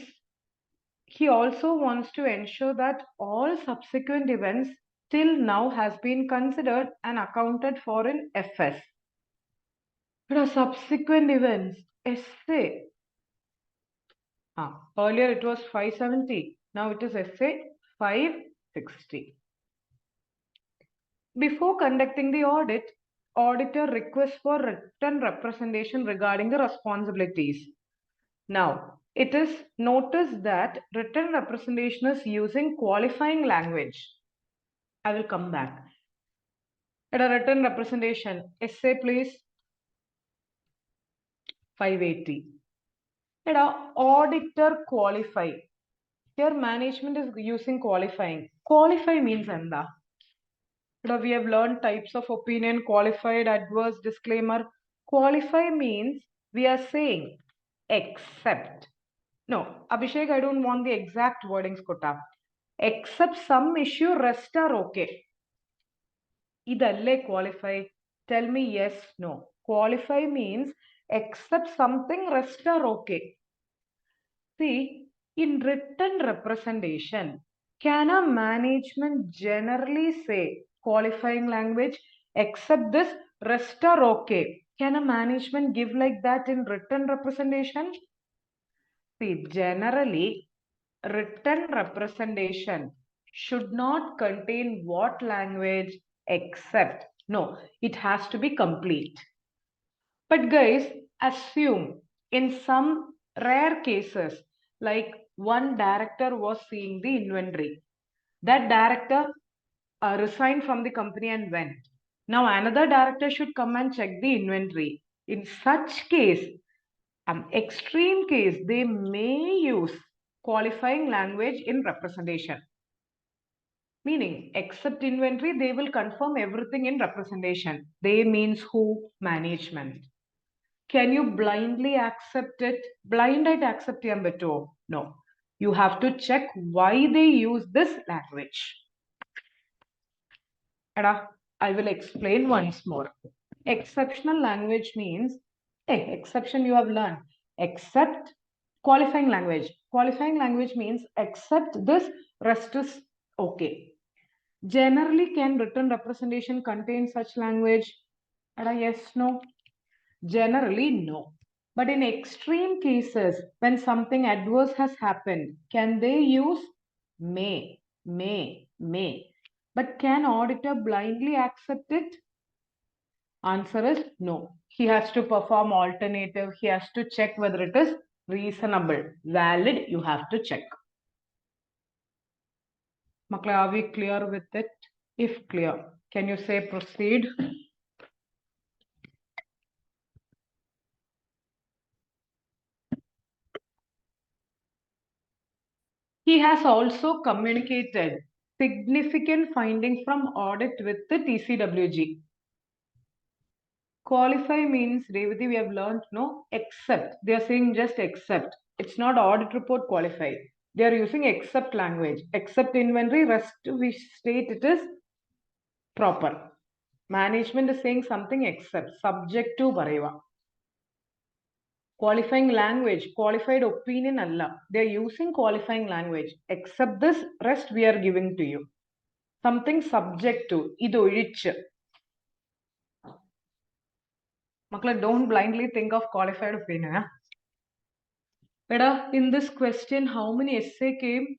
he also wants to ensure that all subsequent events till now has been considered and accounted for in FS. But subsequent events, SA. Earlier it was 570. Now it is SA 560. Before conducting the audit, auditor requests for written representation regarding the responsibilities. Now, it is noticed that written representation is using qualifying language. I will come back. At a written representation, essay please. 580. At a auditor qualify. Here management is using qualifying. Qualify means enda. We have learned types of opinion, qualified, adverse, disclaimer. Qualify means we are saying except. No, Abhishek, I don't want the exact wordings, Kota. Except some issue, rest are okay. Idalle qualify. Tell me yes, no. Qualify means except something, rest are okay. See, in written representation, can a management generally say qualifying language, except this, rest are okay? Can a management give like that in written representation? See, generally, written representation should not contain what language? Except. No, it has to be complete. But guys, assume in some rare cases, like one director was seeing the inventory. That director resigned from the company and went. Now another director should come and check the inventory. In such case, extreme case, they may use qualifying language in representation. Meaning, except inventory, they will confirm everything in representation. They means who? Management. Can you blindly accept it? Blindly accept it? No. You have to check why they use this language. I will explain once more. Exceptional language means, exception you have learned. Except qualifying language. Qualifying language means except this, rest is okay. Generally, can written representation contain such language? Yes, no. Generally, no. But in extreme cases, when something adverse has happened, can they use may? But can auditor blindly accept it? Answer is no. He has to perform alternative. He has to check whether it is reasonable. Valid, you have to check. Makla, are we clear with it? If clear, can you say proceed? He has also communicated significant findings from audit with the TCWG. Qualify means, Revati, we have learned, no, except. They are saying just except. It's not audit report qualify. They are using except language. Except inventory, rest we state it is proper. Management is saying something except, subject to pareva. Qualifying language, qualified opinion alla. They are using qualifying language. Except this, rest we are giving to you. Something subject to. Idu rich. Makla, don't blindly think of qualified opinion. Huh? Beta, in this question, how many essay came?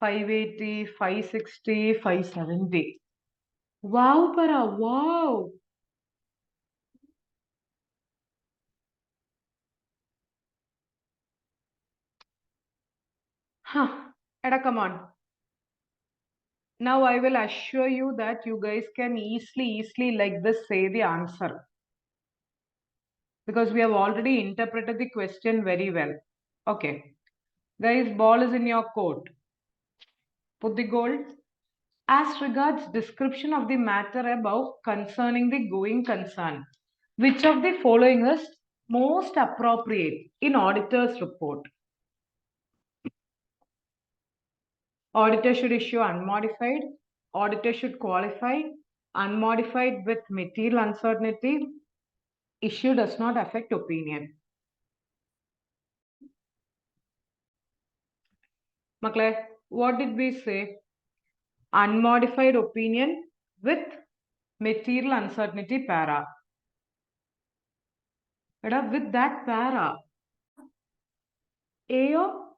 580, 560, 570. Wow, para, wow. Huh. Eda, come on. Now I will assure you that you guys can easily like this say the answer. Because we have already interpreted the question very well. Okay. Guys, ball is in your court. Put the goal. As regards description of the matter above concerning the going concern, which of the following is most appropriate in auditor's report? Auditor should issue unmodified. Auditor should qualify. Unmodified with material uncertainty. Issue does not affect opinion. Makle, what did we say? Unmodified opinion with material uncertainty para. With that para, A or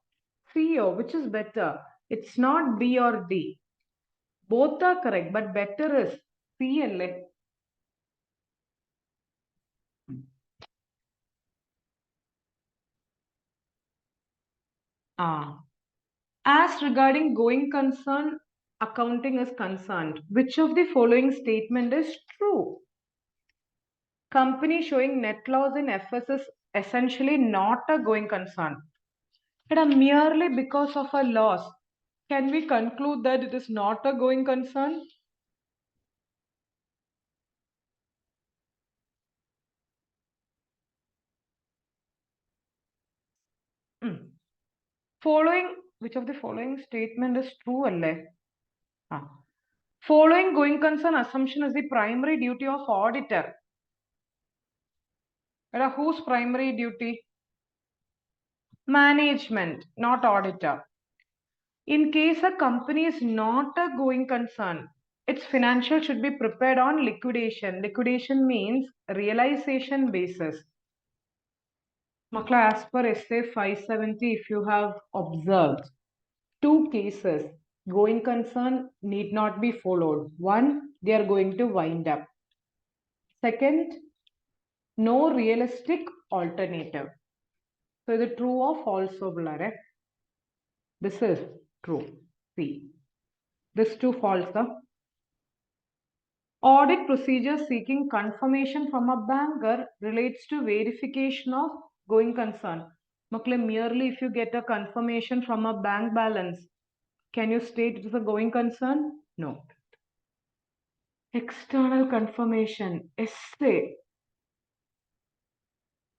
C or which is better? It's not B or D. Both are correct, but better is C. Ah. As regarding going concern, accounting is concerned. Which of the following statement is true? Company showing net loss in FS is essentially not a going concern. But merely because of a loss, can we conclude that it is not a going concern? Mm. Following, which of the following statement is true? Ah. Following going concern assumption is the primary duty of auditor. Whose primary duty? Management, not auditor. In case a company is not a going concern, its financial should be prepared on liquidation. Liquidation means realization basis. Makla, as per essay 570, if you have observed, two cases going concern need not be followed. One, they are going to wind up. Second, no realistic alternative. So is it true or false? This is true. See, this too false. Audit procedure seeking confirmation from a banker relates to verification of going concern. Makle, merely if you get a confirmation from a bank balance, can you state it is a going concern? No. External confirmation, essay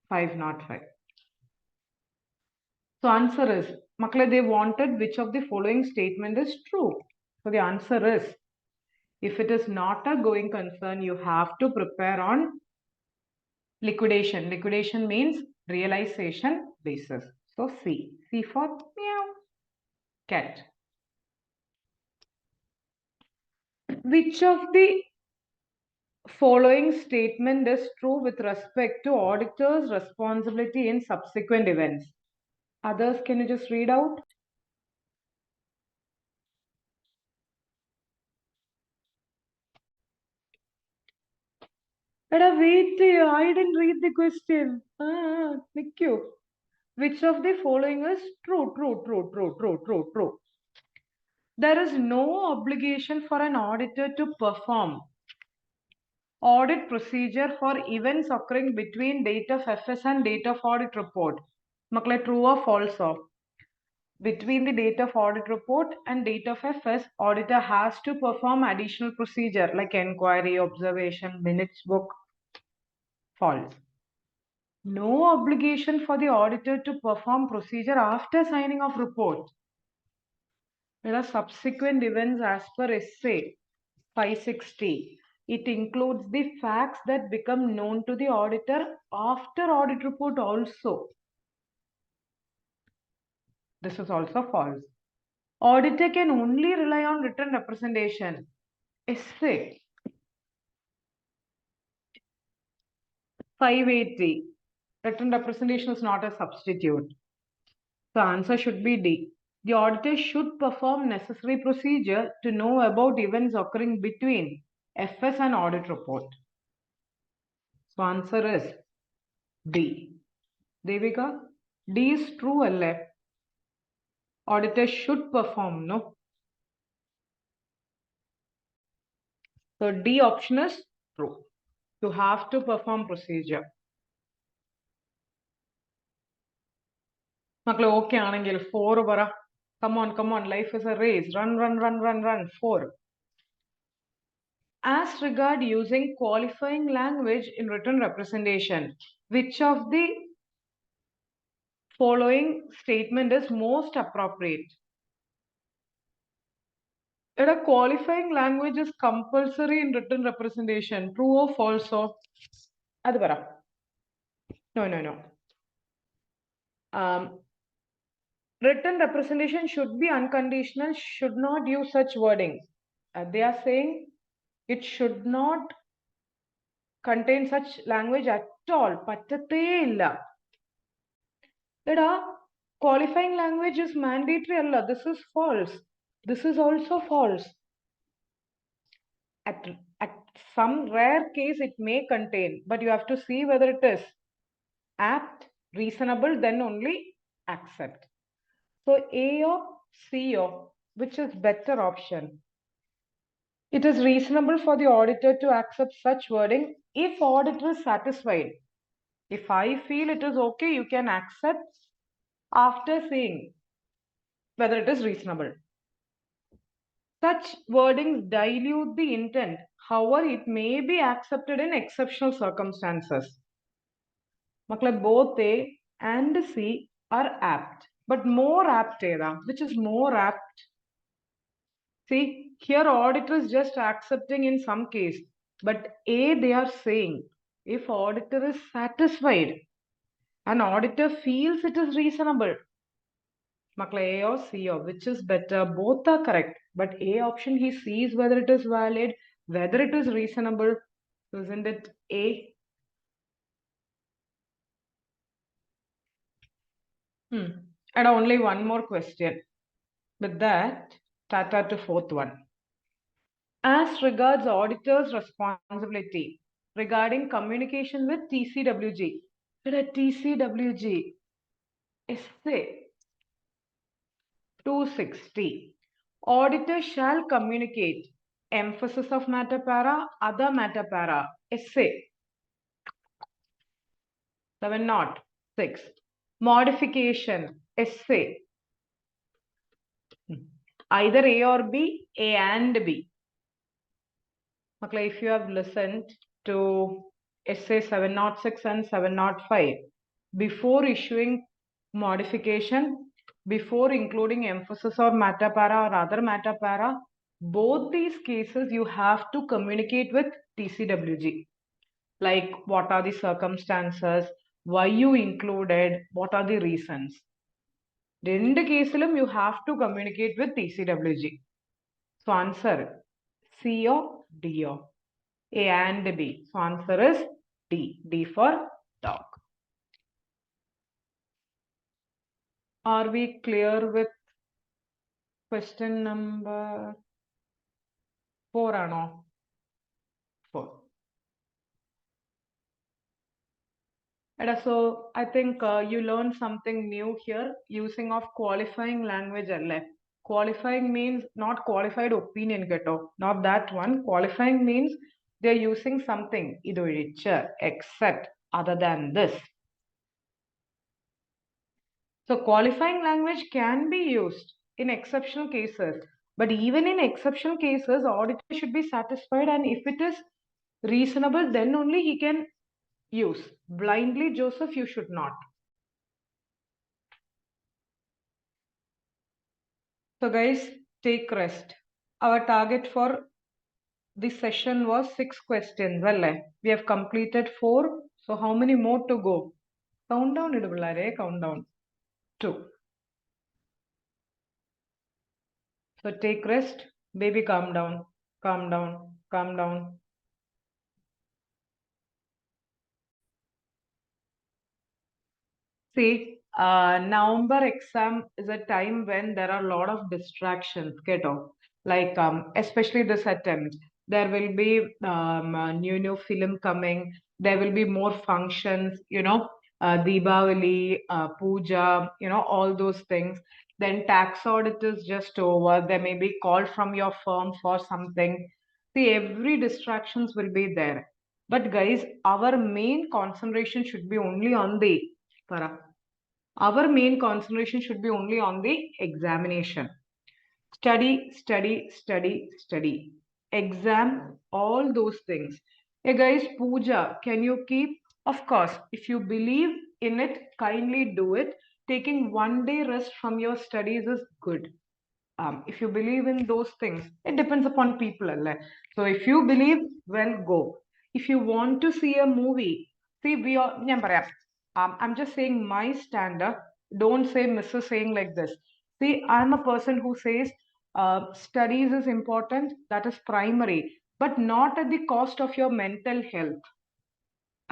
505. So answer is, Makle, they wanted which of the following statement is true. So the answer is, if it is not a going concern, you have to prepare on liquidation. Liquidation means realization basis. So C. C for meow. Cat. Which of the following statement is true with respect to auditor's responsibility in subsequent events? Others, can you just read out? Wait, I didn't read the question. Thank you. Which of the following is true, true, true, true, true, true, true? There is no obligation for an auditor to perform audit procedure for events occurring between date of FS and date of audit report. Makle, true or false? Between the date of audit report and date of FS, auditor has to perform additional procedure like inquiry, observation, minutes book. False. No obligation for the auditor to perform procedure after signing of report. There are subsequent events as per essay 560. It includes the facts that become known to the auditor after audit report also. This is also false. Auditor can only rely on written representation. Essay 580. Written representation is not a substitute. The answer should be D. The auditor should perform necessary procedure to know about events occurring between FS and audit report. So answer is D. Devika, D is true alle. Auditor should perform, no? So D option is true. You have to perform procedure. മക്കളെ okay ആണെങ്കിൽ 4 പറ. Come on, life is a race. Run, 4. As regard using qualifying language in written representation, which of the following statement is most appropriate? A qualifying language is compulsory in written representation. True or false? Adu para. No. Written representation should be unconditional, should not use such wording. They are saying it should not contain such language at all. പറ്റത്തേ ഇല്ല. Qualifying language is mandatory alla. This is false. This is also false. At some rare case it may contain, but you have to see whether it is apt, reasonable, then only accept. So A or C or which is better option? It is reasonable for the auditor to accept such wording if auditor is satisfied. If I feel it is okay, you can accept after seeing whether it is reasonable. Such wordings dilute the intent. However, it may be accepted in exceptional circumstances. Both A and C are apt, but more apt era. Which is more apt? See, here auditor is just accepting in some case, but A they are saying if auditor is satisfied and auditor feels it is reasonable. A or C or which is better? Both are correct, but A option he sees whether it is valid, whether it is reasonable. So isn't it A? And only one more question. With that, tata to fourth one. As regards auditor's responsibility regarding communication with TCWG. TCWG essay 260. Auditor shall communicate emphasis of matter para, other matter para, essay 706. Modification, essay. Either A or B, A and B. If you have listened to essay 706 and 705, before issuing modification, before including emphasis or matter para or other matter para, both these cases you have to communicate with TCWG. Like what are the circumstances, why you included, what are the reasons. രണ്ട് കേസിലും you have to communicate with TCWG. So answer C or D or A and B. So answer is D. D for dog. Are we clear with question number 4 or no? 4. So I think you learned something new here using of qualifying language. Qualifying means not qualified opinion, not that one. Qualifying means they're using something, either except, other than this. So qualifying language can be used in exceptional cases, but even in exceptional cases, auditor should be satisfied, and if it is reasonable, then only he can use. Blindly, Joseph, you should not. So guys, take rest. Our target for this session was 6 questions. Well, we have completed 4. So how many more to go? Countdown, countdown. 2. So take rest. Baby, calm down. Calm down. Calm down. See, November exam is a time when there are a lot of distractions, get off. Like, especially this attempt, there will be a new film coming. There will be more functions, Deepavali, Puja, all those things. Then tax audit is just over. There may be call from your firm for something. See, every distractions will be there. But guys, our main concentration should be only on the Para. Our main concentration should be only on the examination. Study, study, study, study. Exam, all those things. Hey guys, puja, can you keep? Of course, if you believe in it, kindly do it. Taking 1 day rest from your studies is good. If you believe in those things, it depends upon people. So if you believe, well, go. If you want to see a movie, see, I'm just saying my standard. Don't say Mrs. saying like this. See, I'm a person who says studies is important, that is primary, but not at the cost of your mental health.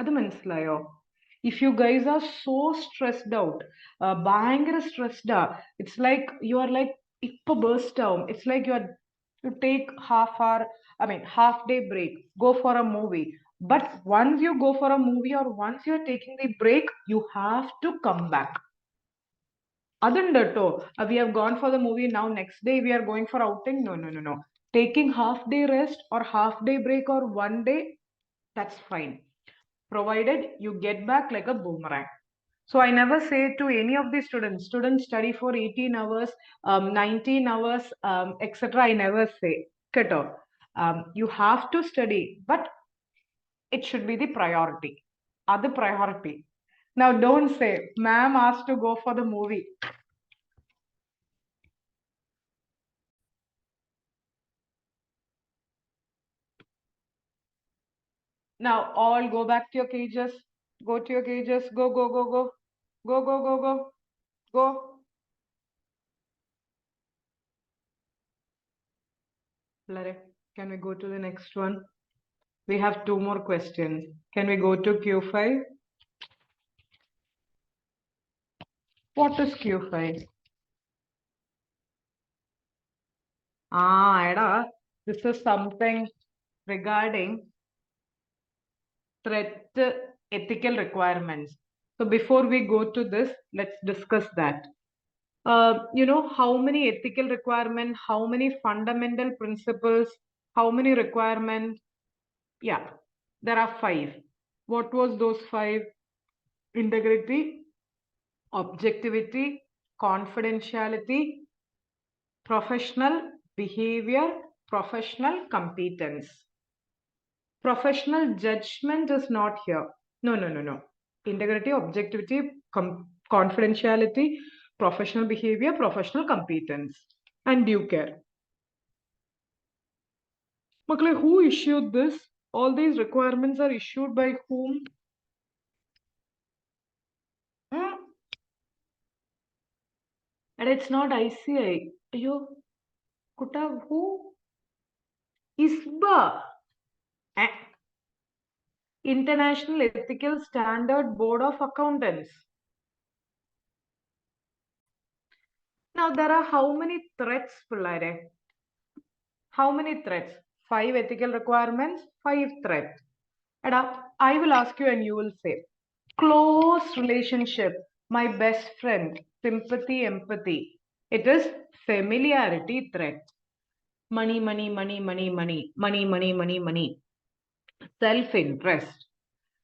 അത് മനസ്സിലായോ? If you guys are so stressed out, ഭയങ്കര stressed it's like you are like ഇപ്പൊ burst ആവും. It's like you take half day break, go for a movie. But once you go for a movie or once you're taking the break, you have to come back. അതുണ്ട് കേട്ടോ. We have gone for the movie, now next day we are going for outing. No. Taking half day rest or half day break or 1 day, that's fine, provided you get back like a boomerang. So I never say to any of the students study for 18 hours, 19 hours, etc. I never say. Keto. You have to study, but it should be the priority. Other priority. Now don't say, ma'am asked to go for the movie. Now all go back to your cages. Go to your cages. Go, go, go, go. Go, go, go, go. Go. Can we go to the next one? We have 2 more questions. Can we go to Q5? What is Q5? This is something regarding threat ethical requirements. So before we go to this, let's discuss that. How many ethical requirements, how many fundamental principles, how many requirements? Yeah, there are 5. What was those 5? Integrity, objectivity, confidentiality, professional behavior, professional competence. Professional judgment is not here. No. Integrity, objectivity, confidentiality, professional behavior, professional competence, and due care. Makle, who issued this? All these requirements are issued by whom? And it's not ICI. Ayo, Kuta, who? ISBA. International Ethical Standard Board of Accountants. Now there are how many threats, Pillare? How many threats? 5 ethical requirements, 5 threats. And I will ask you and you will say, close relationship, my best friend, sympathy, empathy. It is familiarity threat. Money, money, money, money, money, money, money, money, money. Self-interest.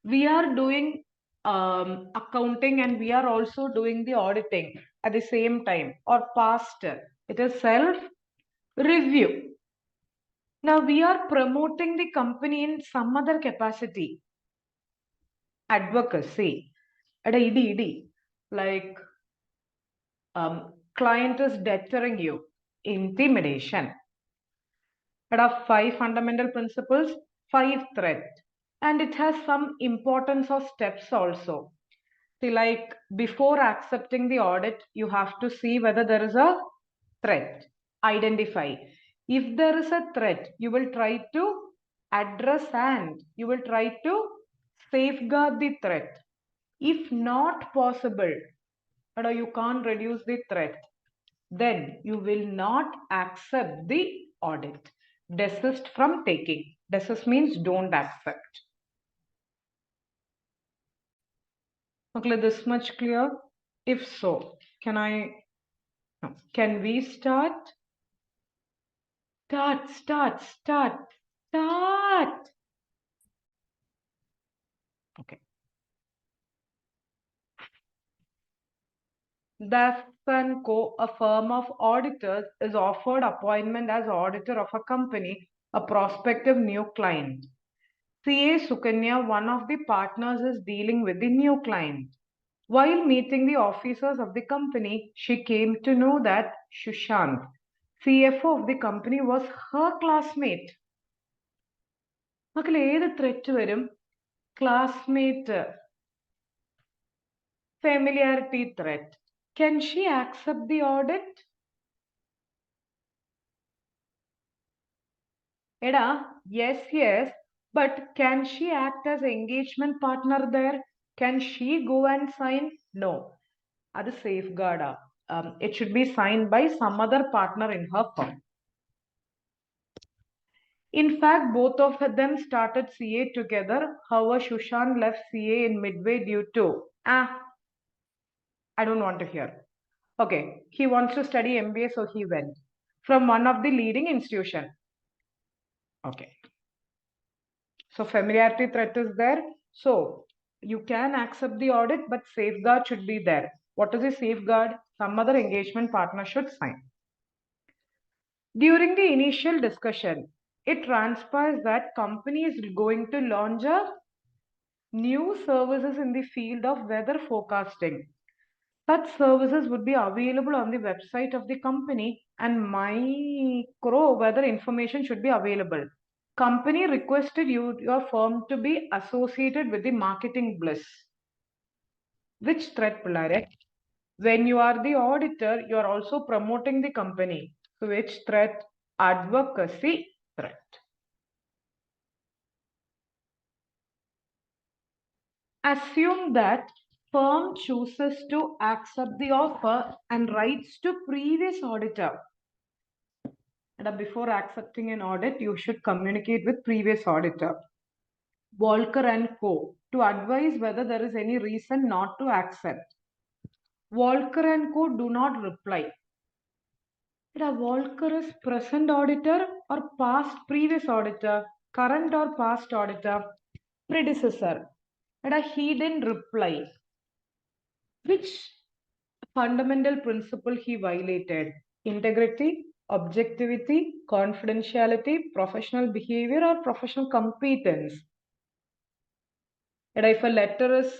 We are doing accounting and we are also doing the auditing at the same time or past. It is self-review. Now we are promoting the company in some other capacity. Advocacy. Like client is deterring you. Intimidation. There are 5 fundamental principles, 5 threats. And it has some importance of steps also. See, like before accepting the audit, you have to see whether there is a threat. Identify. If there is a threat, you will try to address and you will try to safeguard the threat. If not possible, but you can't reduce the threat, then you will not accept the audit. Desist from taking. Desist means don't accept. Okay, this much clear? If so, can we start? Start. Okay. Thus & Co., a firm of auditors, is offered appointment as auditor of a company, a prospective new client. CA Sukanya, one of the partners, is dealing with the new client. While meeting the officers of the company, she came to know that Shushant, CFO of the company, was her classmate. മക്കളെ ഏത് threat വരും? Classmate, familiarity threat. Can she accept the audit? Eda, yes, but can she act as engagement partner there? Can she go and sign? No. That is safeguard. It should be signed by some other partner in her firm. In fact, both of them started CA together. However, Shushan left CA in midway due to, I don't want to hear. Okay, he wants to study MBA, so he went from one of the leading institution. Okay. So familiarity threat is there. So you can accept the audit, but safeguard should be there. What is the safeguard? Some other engagement partner should sign. During the initial discussion, it transpires that company is going to launch a new services in the field of weather forecasting. Such services would be available on the website of the company, and micro weather information should be available. Company requested your firm to be associated with the marketing bliss. Which threat, Pillare? When you are the auditor, you are also promoting the company. So which threat? Advocacy threat. Assume that firm chooses to accept the offer and writes to previous auditor. And before accepting an audit, you should communicate with previous auditor, Walker and Co., to advise whether there is any reason not to accept. Walker and Co. do not reply. Walker is present auditor or past previous auditor, current or past auditor, predecessor. He didn't reply. Which fundamental principle he violated? Integrity, objectivity, confidentiality, professional behavior, or professional competence? And if a letter is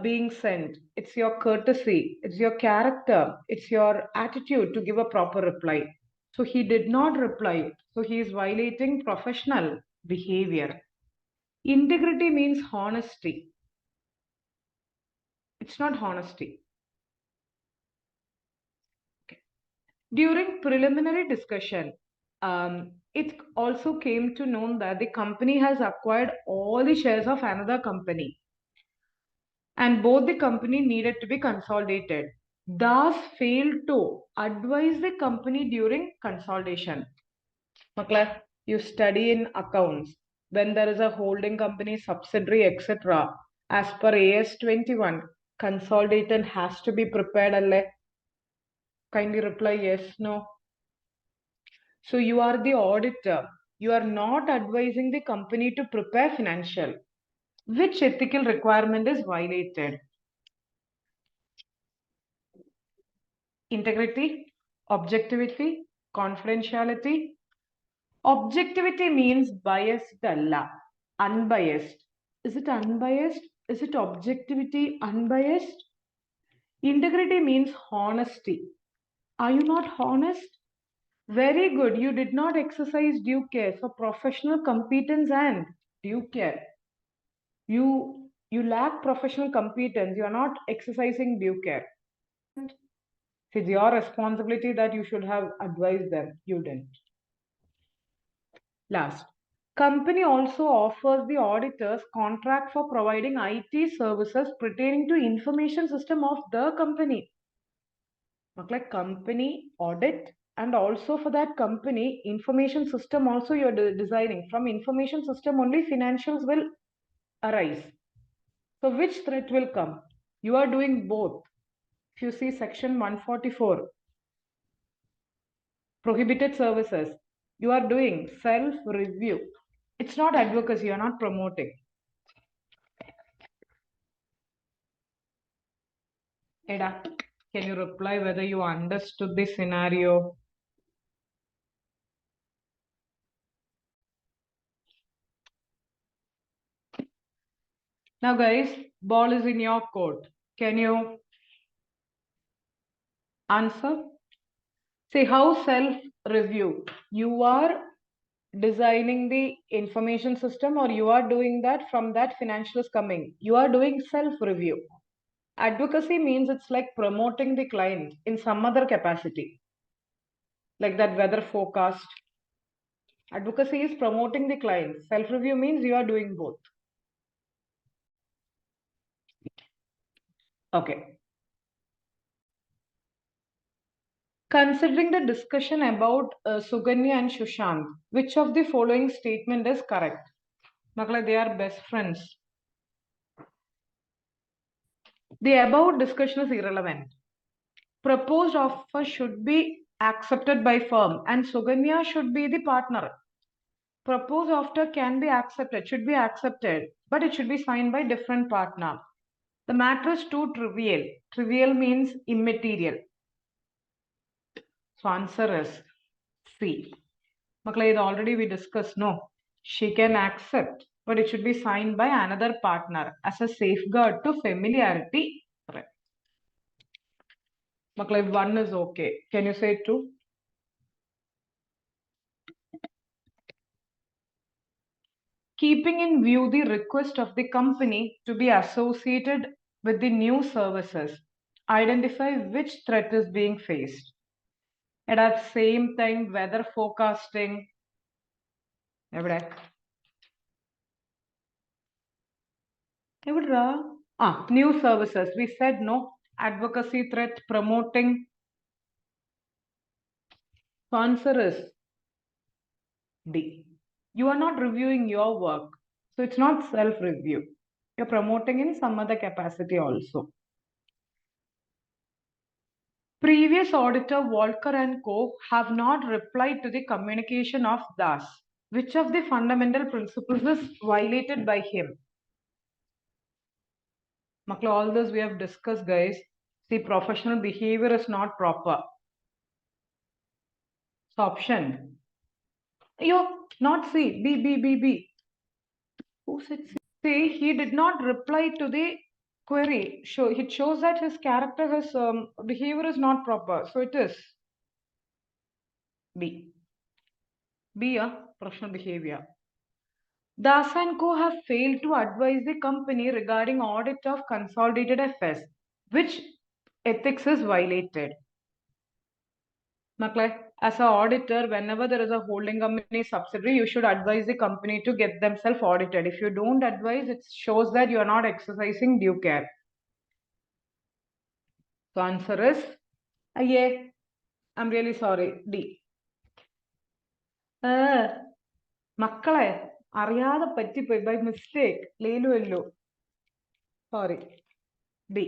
being sent, it's your courtesy, it's your character, it's your attitude to give a proper reply. So he did not reply. So he is violating professional behavior. Integrity means honesty. It's not honesty. Okay. During preliminary discussion, it also came to know that the company has acquired all the shares of another company, and both the company needed to be consolidated. Thus failed to advise the company during consolidation. Makla, you study in accounts. When there is a holding company, subsidiary, etc., as per AS 21, consolidation has to be prepared. Alle? Kindly reply yes, no. So you are the auditor. You are not advising the company to prepare financial. Which ethical requirement is violated? Integrity, objectivity, confidentiality. Objectivity means biased alla, unbiased. Is it unbiased? Is it objectivity unbiased? Integrity means honesty. Are you not honest? Very good. You did not exercise due care. So professional competence and due care. You lack professional competence. You are not exercising due care. It's your responsibility that you should have advised them. You didn't. Last. Company also offers the auditors contract for providing IT services pertaining to information system of the company. Like company audit, and also for that company information system also you're designing. From information system only financials will arise. So which threat will come? You are doing both. If you see section 144, prohibited services, you are doing self review. It's not advocacy, you're not promoting. Eda, can you reply whether you understood the scenario? Now, guys, ball is in your court. Can you answer? See how self review. You are designing the information system, or you are doing that from that financials coming. You are doing self review. Advocacy means it's like promoting the client in some other capacity, like that weather forecast. Advocacy is promoting the client. Self review means you are doing both. Okay. Considering the discussion about Suganya and Shushant, which of the following statement is correct? Makla, they are best friends. The above discussion is irrelevant. Proposed offer should be accepted by firm and Suganya should be the partner. Proposed offer can be accepted, should be accepted, but it should be signed by different partner. The matter is too trivial. Trivial means immaterial. So answer is C. Makla, already we discussed, no. She can accept, but it should be signed by another partner as a safeguard to familiarity. Makla, one is okay. Can you say two? Keeping in view the request of the company to be associated with the new services, identify which threat is being faced. And at the same time, weather forecasting. New services. We said no. Advocacy threat promoting. So answer is D. You are not reviewing your work. So it's not self-review. You're promoting in some other capacity also. Previous auditor Walker and Co. have not replied to the communication of Das. Which of the fundamental principles is violated by him? Makla, all this we have discussed, guys. See, professional behavior is not proper. So option. Yo, not C. B. Who said C? See, he did not reply to the query. It shows that his character, his behavior is not proper. So it is B. B, professional behavior. Das and Co. have failed to advise the company regarding audit of consolidated affairs. Which ethics is violated? As an auditor, whenever there is a holding company subsidiary, you should advise the company to get themselves audited. If you don't advise, it shows that you are not exercising due care. So answer is yeah. I'm really sorry. D. മക്കളെ അറിയാതെ പറ്റിപ്പോയി by mistake. ലേലു. Sorry. D.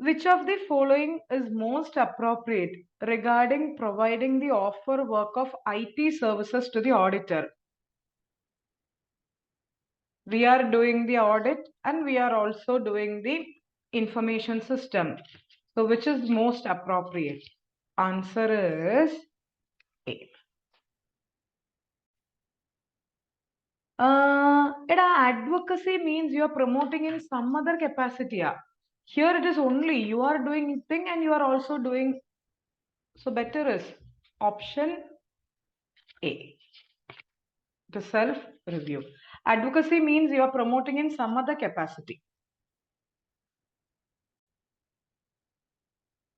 Which of the following is most appropriate regarding providing the offer work of IT services to the auditor? We are doing the audit and we are also doing the information system. So which is most appropriate? Answer is A. Advocacy means you are promoting in some other capacity. Here it is only you are doing thing and you are also doing. So better is option A. The self-review. Advocacy means you are promoting in some other capacity.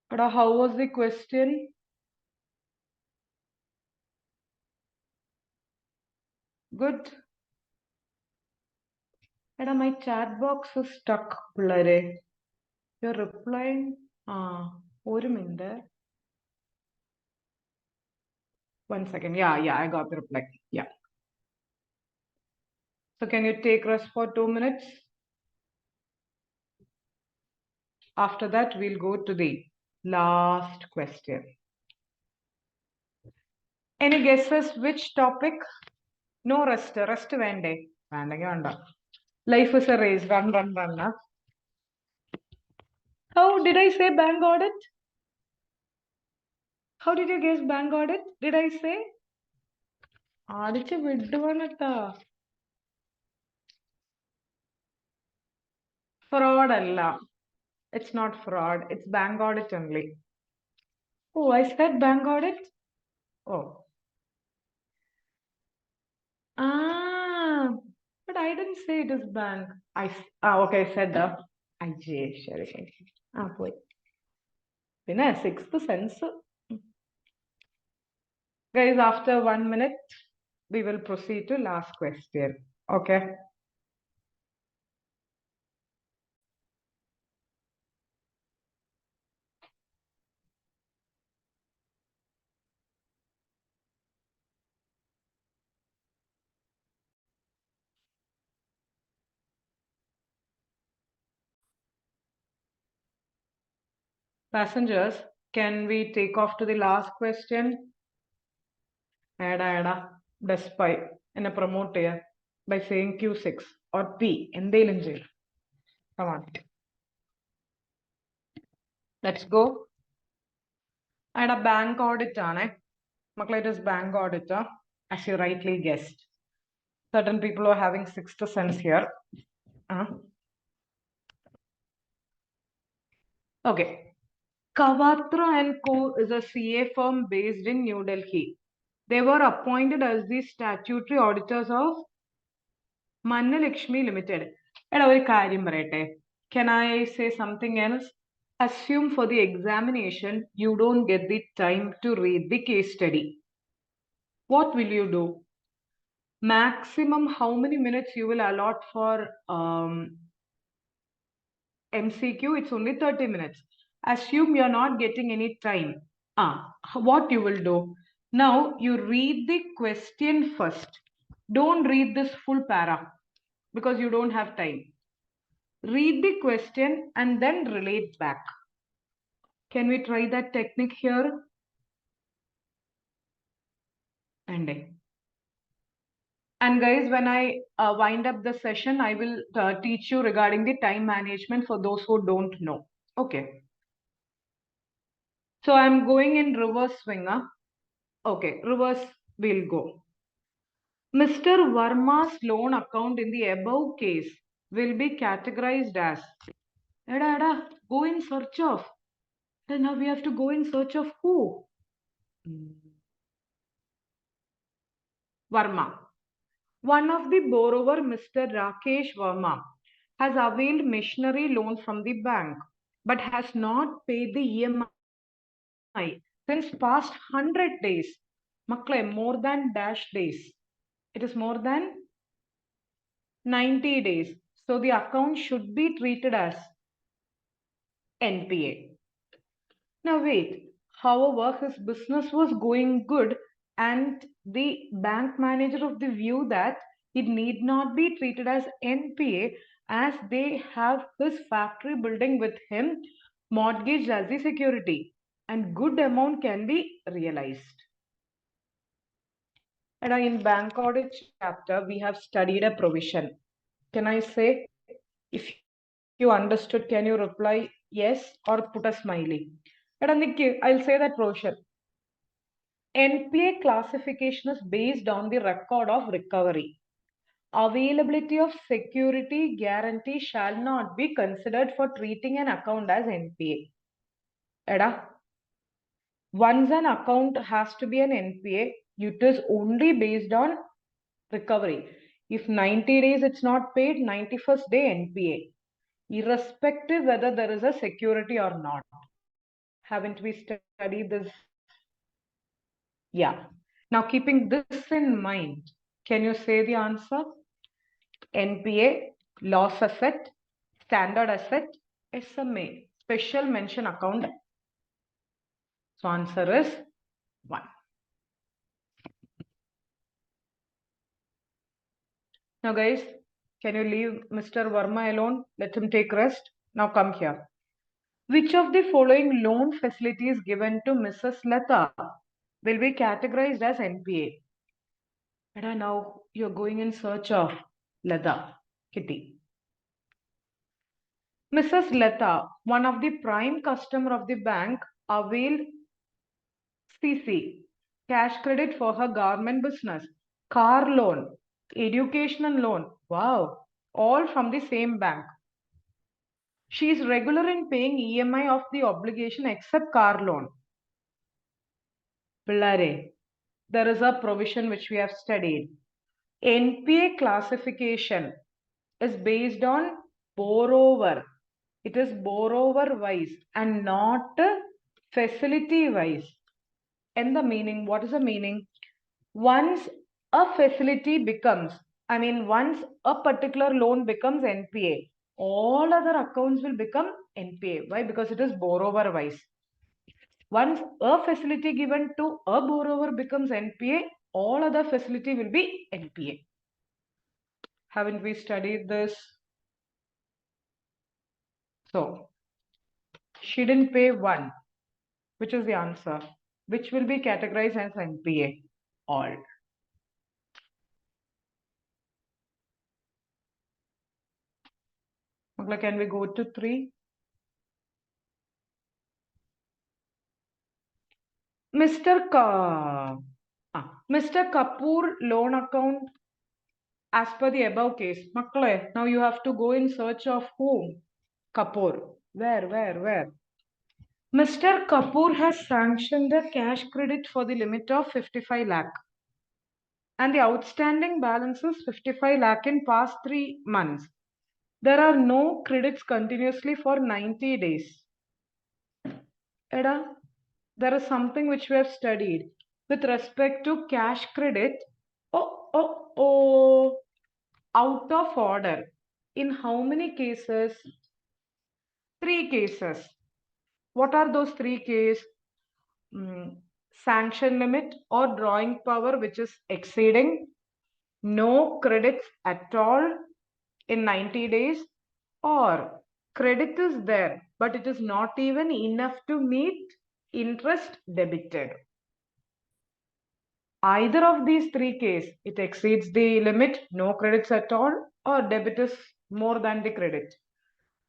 But how was the question? Good. And my chat box is stuck. You're replying. One minute. 1 second. Yeah, I got the reply. Yeah. So can you take rest for 2 minutes? After that, we'll go to the last question. Any guesses which topic? No rest. Rest vende. Life is a race. Run. How did I say bank audit? How did you guess bank audit? Did I say? ആടിച്ച് വിടുവാനട്ടാ. Fraud alla. It's not fraud. It's bank audit only. Oh, I said bank audit? Oh. But I didn't say it is bank. Okay, I said the. Sure. Boy. Then sixth sense. Guys, after 1 minute, we will proceed to last question. Okay. Passengers, can we take off to the last question? Despite in a promote here by saying Q6 or P in the jail. Come on. Let's go. And a bank audit on it. It is bank auditor, as you rightly guessed. Certain people are having sixth sense here. Okay. Kawatra and Co. is a CA firm based in New Delhi. They were appointed as the statutory auditors of Mannalakshmi Limited. Can I say something else? Assume for the examination you don't get the time to read the case study. What will you do? Maximum how many minutes you will allot for MCQ? It's only 30 minutes. Assume you're not getting any time. What you will do? Now you read the question first. Don't read this full para because you don't have time. Read the question and then relate back. Can we try that technique here? And guys, when I wind up the session, I will teach you regarding the time management for those who don't know. Okay. So I'm going in reverse swing. Okay, reverse we'll go. Mr. Verma's loan account in the above case will be categorized as. Go in search of. Then now we have to go in search of who? Verma. One of the borrower, Mr. Rakesh Verma, has availed machinery loan from the bank, but has not paid the EMI since past 100 days. Makle, more than dash days. It is more than 90 days. So the account should be treated as NPA. Now wait, however, his business was going good and the bank manager of the view that it need not be treated as NPA as they have his factory building with him mortgaged as the security and good amount can be realized. And in bank audit chapter, we have studied a provision. Can I say, if you understood, can you reply yes or put a smiley? I'll say that provision. NPA classification is based on the record of recovery. Availability of security guarantee shall not be considered for treating an account as NPA. Once an account has to be an NPA, it is only based on recovery. If 90 days it's not paid, 91st day NPA. Irrespective whether there is a security or not. Haven't we studied this? Yeah. Now keeping this in mind, Can you say the answer? NPA, loss asset, standard asset, SMA, special mention account. So answer is 1. Now guys, can you leave Mr. Verma alone? Let him take rest. Now come here. Which of the following loan facilities given to Mrs. Lata will be categorized as NPA? And now you're going in search of Lata, Kitty. Mrs. Lata, one of the prime customer of the bank, availed CC, cash credit for her garment business, car loan, educational loan. Wow, all from the same bank. She is regular in paying EMI of the obligation except car loan. Pillare, there is a provision which we have studied. NPA classification is based on borrower. It is borrower wise and not facility wise. And the meaning, what is the meaning? Once a facility becomes, once a particular loan becomes NPA, all other accounts will become NPA. Why? Because it is borrower wise. Once a facility given to a borrower becomes NPA, all other facility will be NPA. Haven't we studied this? So, she didn't pay 1. Which is the answer? Which will be categorized as NPA? All. Can we go to 3? Mr. Mr. Kapoor loan account as per the above case. Now you have to go in search of whom? Kapoor. Where? Mr. Kapoor has sanctioned a cash credit for the limit of 55 lakh. And the outstanding balance is 55 lakh in past 3 months. There are no credits continuously for 90 days. Eda, there is something which we have studied with respect to cash credit. Out of order. In how many cases? 3 cases. What are those 3 cases? Sanction limit or drawing power which is exceeding, no credits at all in 90 days, or credit is there but it is not even enough to meet interest debited. Either of these 3 cases, it exceeds the limit, no credits at all, or debit is more than the credit.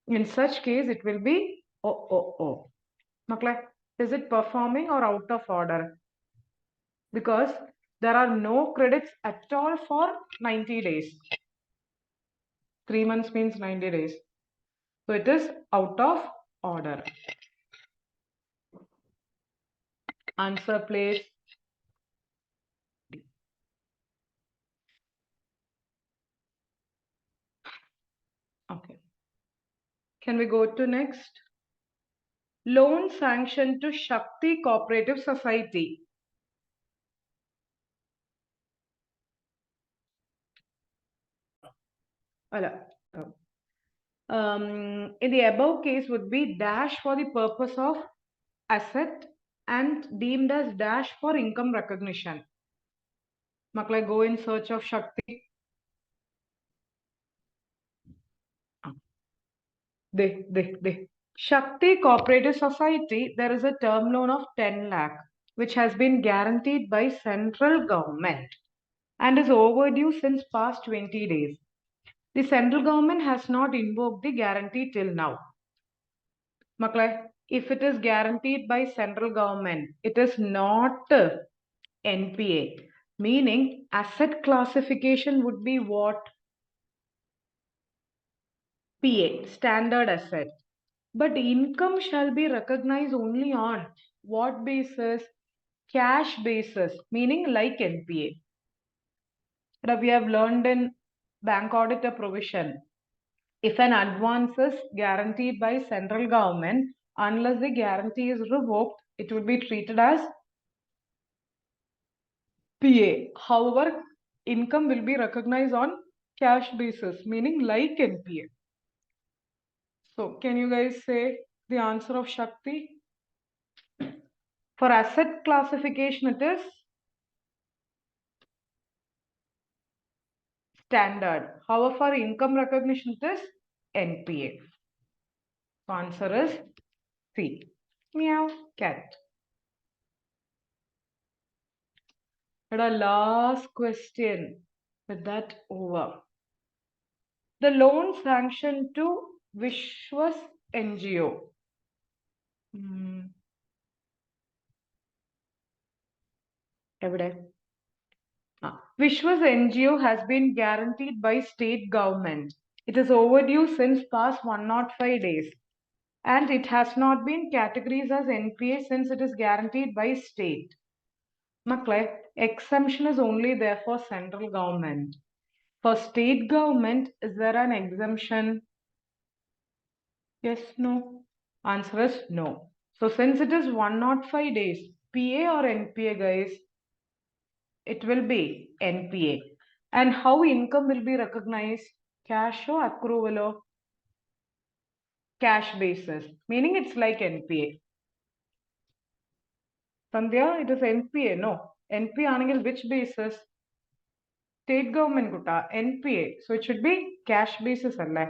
In such case, it will be is it performing or out of order? Because there are no credits at all for 90 days. 3 months means 90 days. So it is out of order. Answer please. Okay. Can we go to next? Loan sanction to Shakti Cooperative Society. In the above case would be dash for the purpose of asset and deemed as dash for income recognition. Maklai, go in search of Shakti. Shakti Cooperative Society, there is a term loan of 10 lakh which has been guaranteed by central government and is overdue since past 20 days. The central government has not invoked the guarantee till now. Maklai, if it is guaranteed by central government, it is not NPA. Meaning asset classification would be what? PA, standard asset. But income shall be recognized only on what basis? Cash basis, meaning like NPA. But we have learned in bank audit a provision. If an advance is guaranteed by central government, unless the guarantee is revoked, it will be treated as PA. However, income will be recognized on cash basis, meaning like NPA. So can you guys say the answer of Shakti? For asset classification, it is standard. However, for income recognition, it is NPA. So answer is C. Meow, cat. And our last question. With that over. The loan sanctioned to Vishwas NGO. Evidence. Vishwas NGO has been guaranteed by state government. It is overdue since past 105 days. And it has not been categorized as NPA since it is guaranteed by state. Makle, exemption is only there for central government. For state government, is there an exemption? Yes, no. Answer is no. So since it is 105 days, PA or NPA, guys? It will be NPA. And how income will be recognized? Cash or accrual or cash basis, meaning it's like NPA. Sandhya, it is NPA. No. NPA anengil which basis? State government gutta. NPA. So it should be cash basis alla.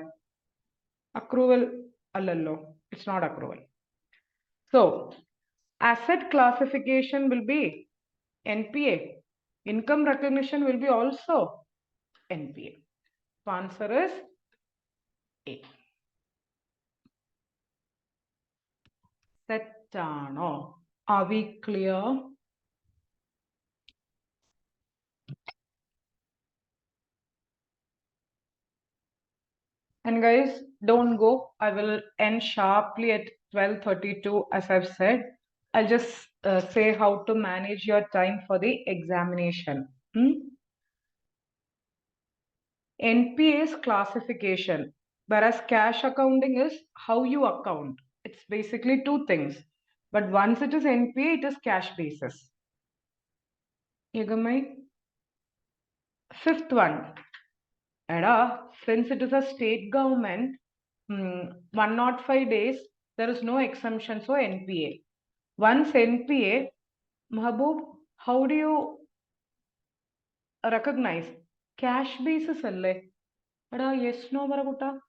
Accrual allallo. It's not accrual. So asset classification will be NPA. Income recognition will be also NPA. So answer is A. Set no. Are we clear? And guys, don't go. I will end sharply at 12:32 as I've said. I'll just say how to manage your time for the examination. NPA is classification, whereas cash accounting is how you account. It's basically two things. But once it is NPA, it is cash basis. Yagamai. Fifth one. Since it is a state government, 105 days, there is no exemption, so NPA. Once NPA, Mahaboob, how do you recognize? Cash basis alle. Yes, no, Maragutta.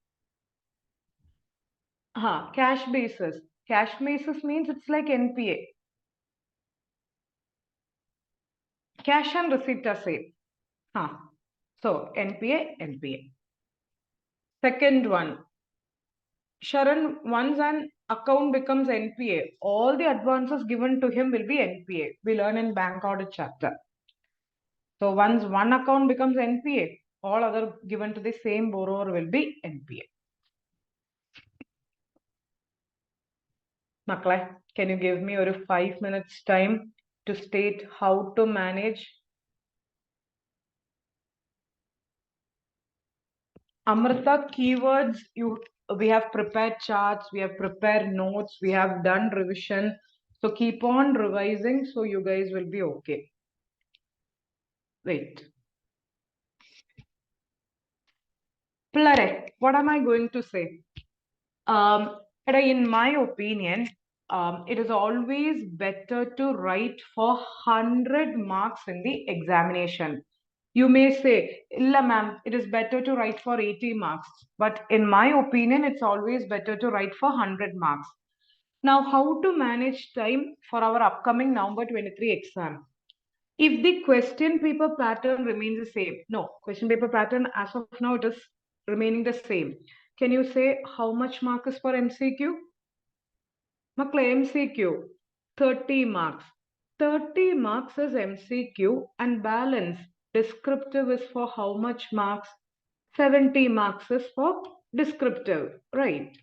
Cash basis. Cash basis means it's like NPA. Cash and receipt are same. So NPA, NPA. Second one. Sharan, once an account becomes NPA, all the advances given to him will be NPA. We learn in bank audit chapter. So once one account becomes NPA, all other given to the same borrower will be NPA. Makla, can you give me a 5 minutes time to state how to manage? Amrita, keywords, we have prepared charts, we have prepared notes, we have done revision. So keep on revising so you guys will be okay. Wait. Plare, what am I going to say? In my opinion, it is always better to write for 100 marks in the examination. You may say, illa ma'am, it is better to write for 80 marks. But in my opinion, it's always better to write for 100 marks. Now, how to manage time for our upcoming November 23 exam? If the question paper pattern remains the same, no, question paper pattern as of now, it is remaining the same. Can you say how much mark is for MCQ? Makla MCQ, 30 marks. 30 marks is MCQ and balance descriptive is for how much marks? 70 marks is for descriptive, right?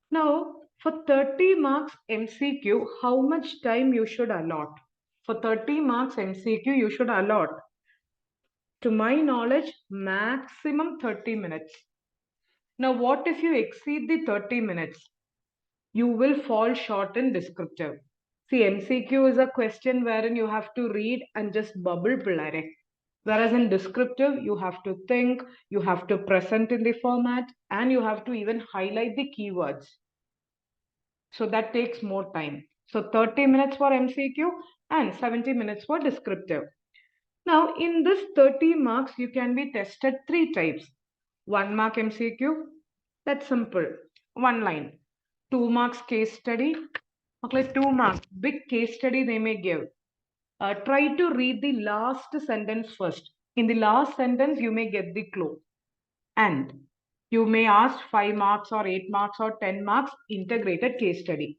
Now, for 30 marks MCQ, how much time you should allot? For 30 marks MCQ, you should allot, to my knowledge, maximum 30 minutes. Now, what if you exceed the 30 minutes? You will fall short in descriptive. See, MCQ is a question wherein you have to read and just bubble pillare. Whereas in descriptive, you have to think, you have to present in the format, and you have to even highlight the keywords. So that takes more time. So 30 minutes for MCQ and 70 minutes for descriptive. Now, in this 30 marks, you can be tested three types. 1 mark MCQ, that's simple, one line. 2 marks case study, okay, 2 marks, big case study they may give. Try to read the last sentence first. In the last sentence, you may get the clue. And you may ask 5 marks or 8 marks or 10 marks integrated case study.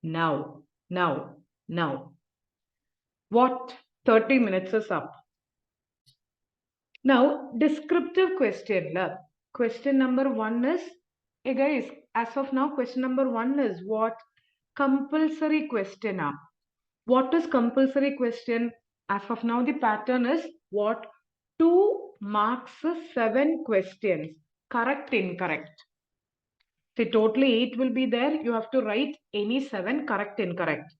Now, now. What? 30 minutes is up. Now, descriptive question. Question number 1 is, hey guys, as of now, question number 1 is what? Compulsory question. What is compulsory question? As of now, the pattern is what? 2 marks, 7 questions. Correct, incorrect. See, totally 8 will be there. You have to write any 7, correct, incorrect.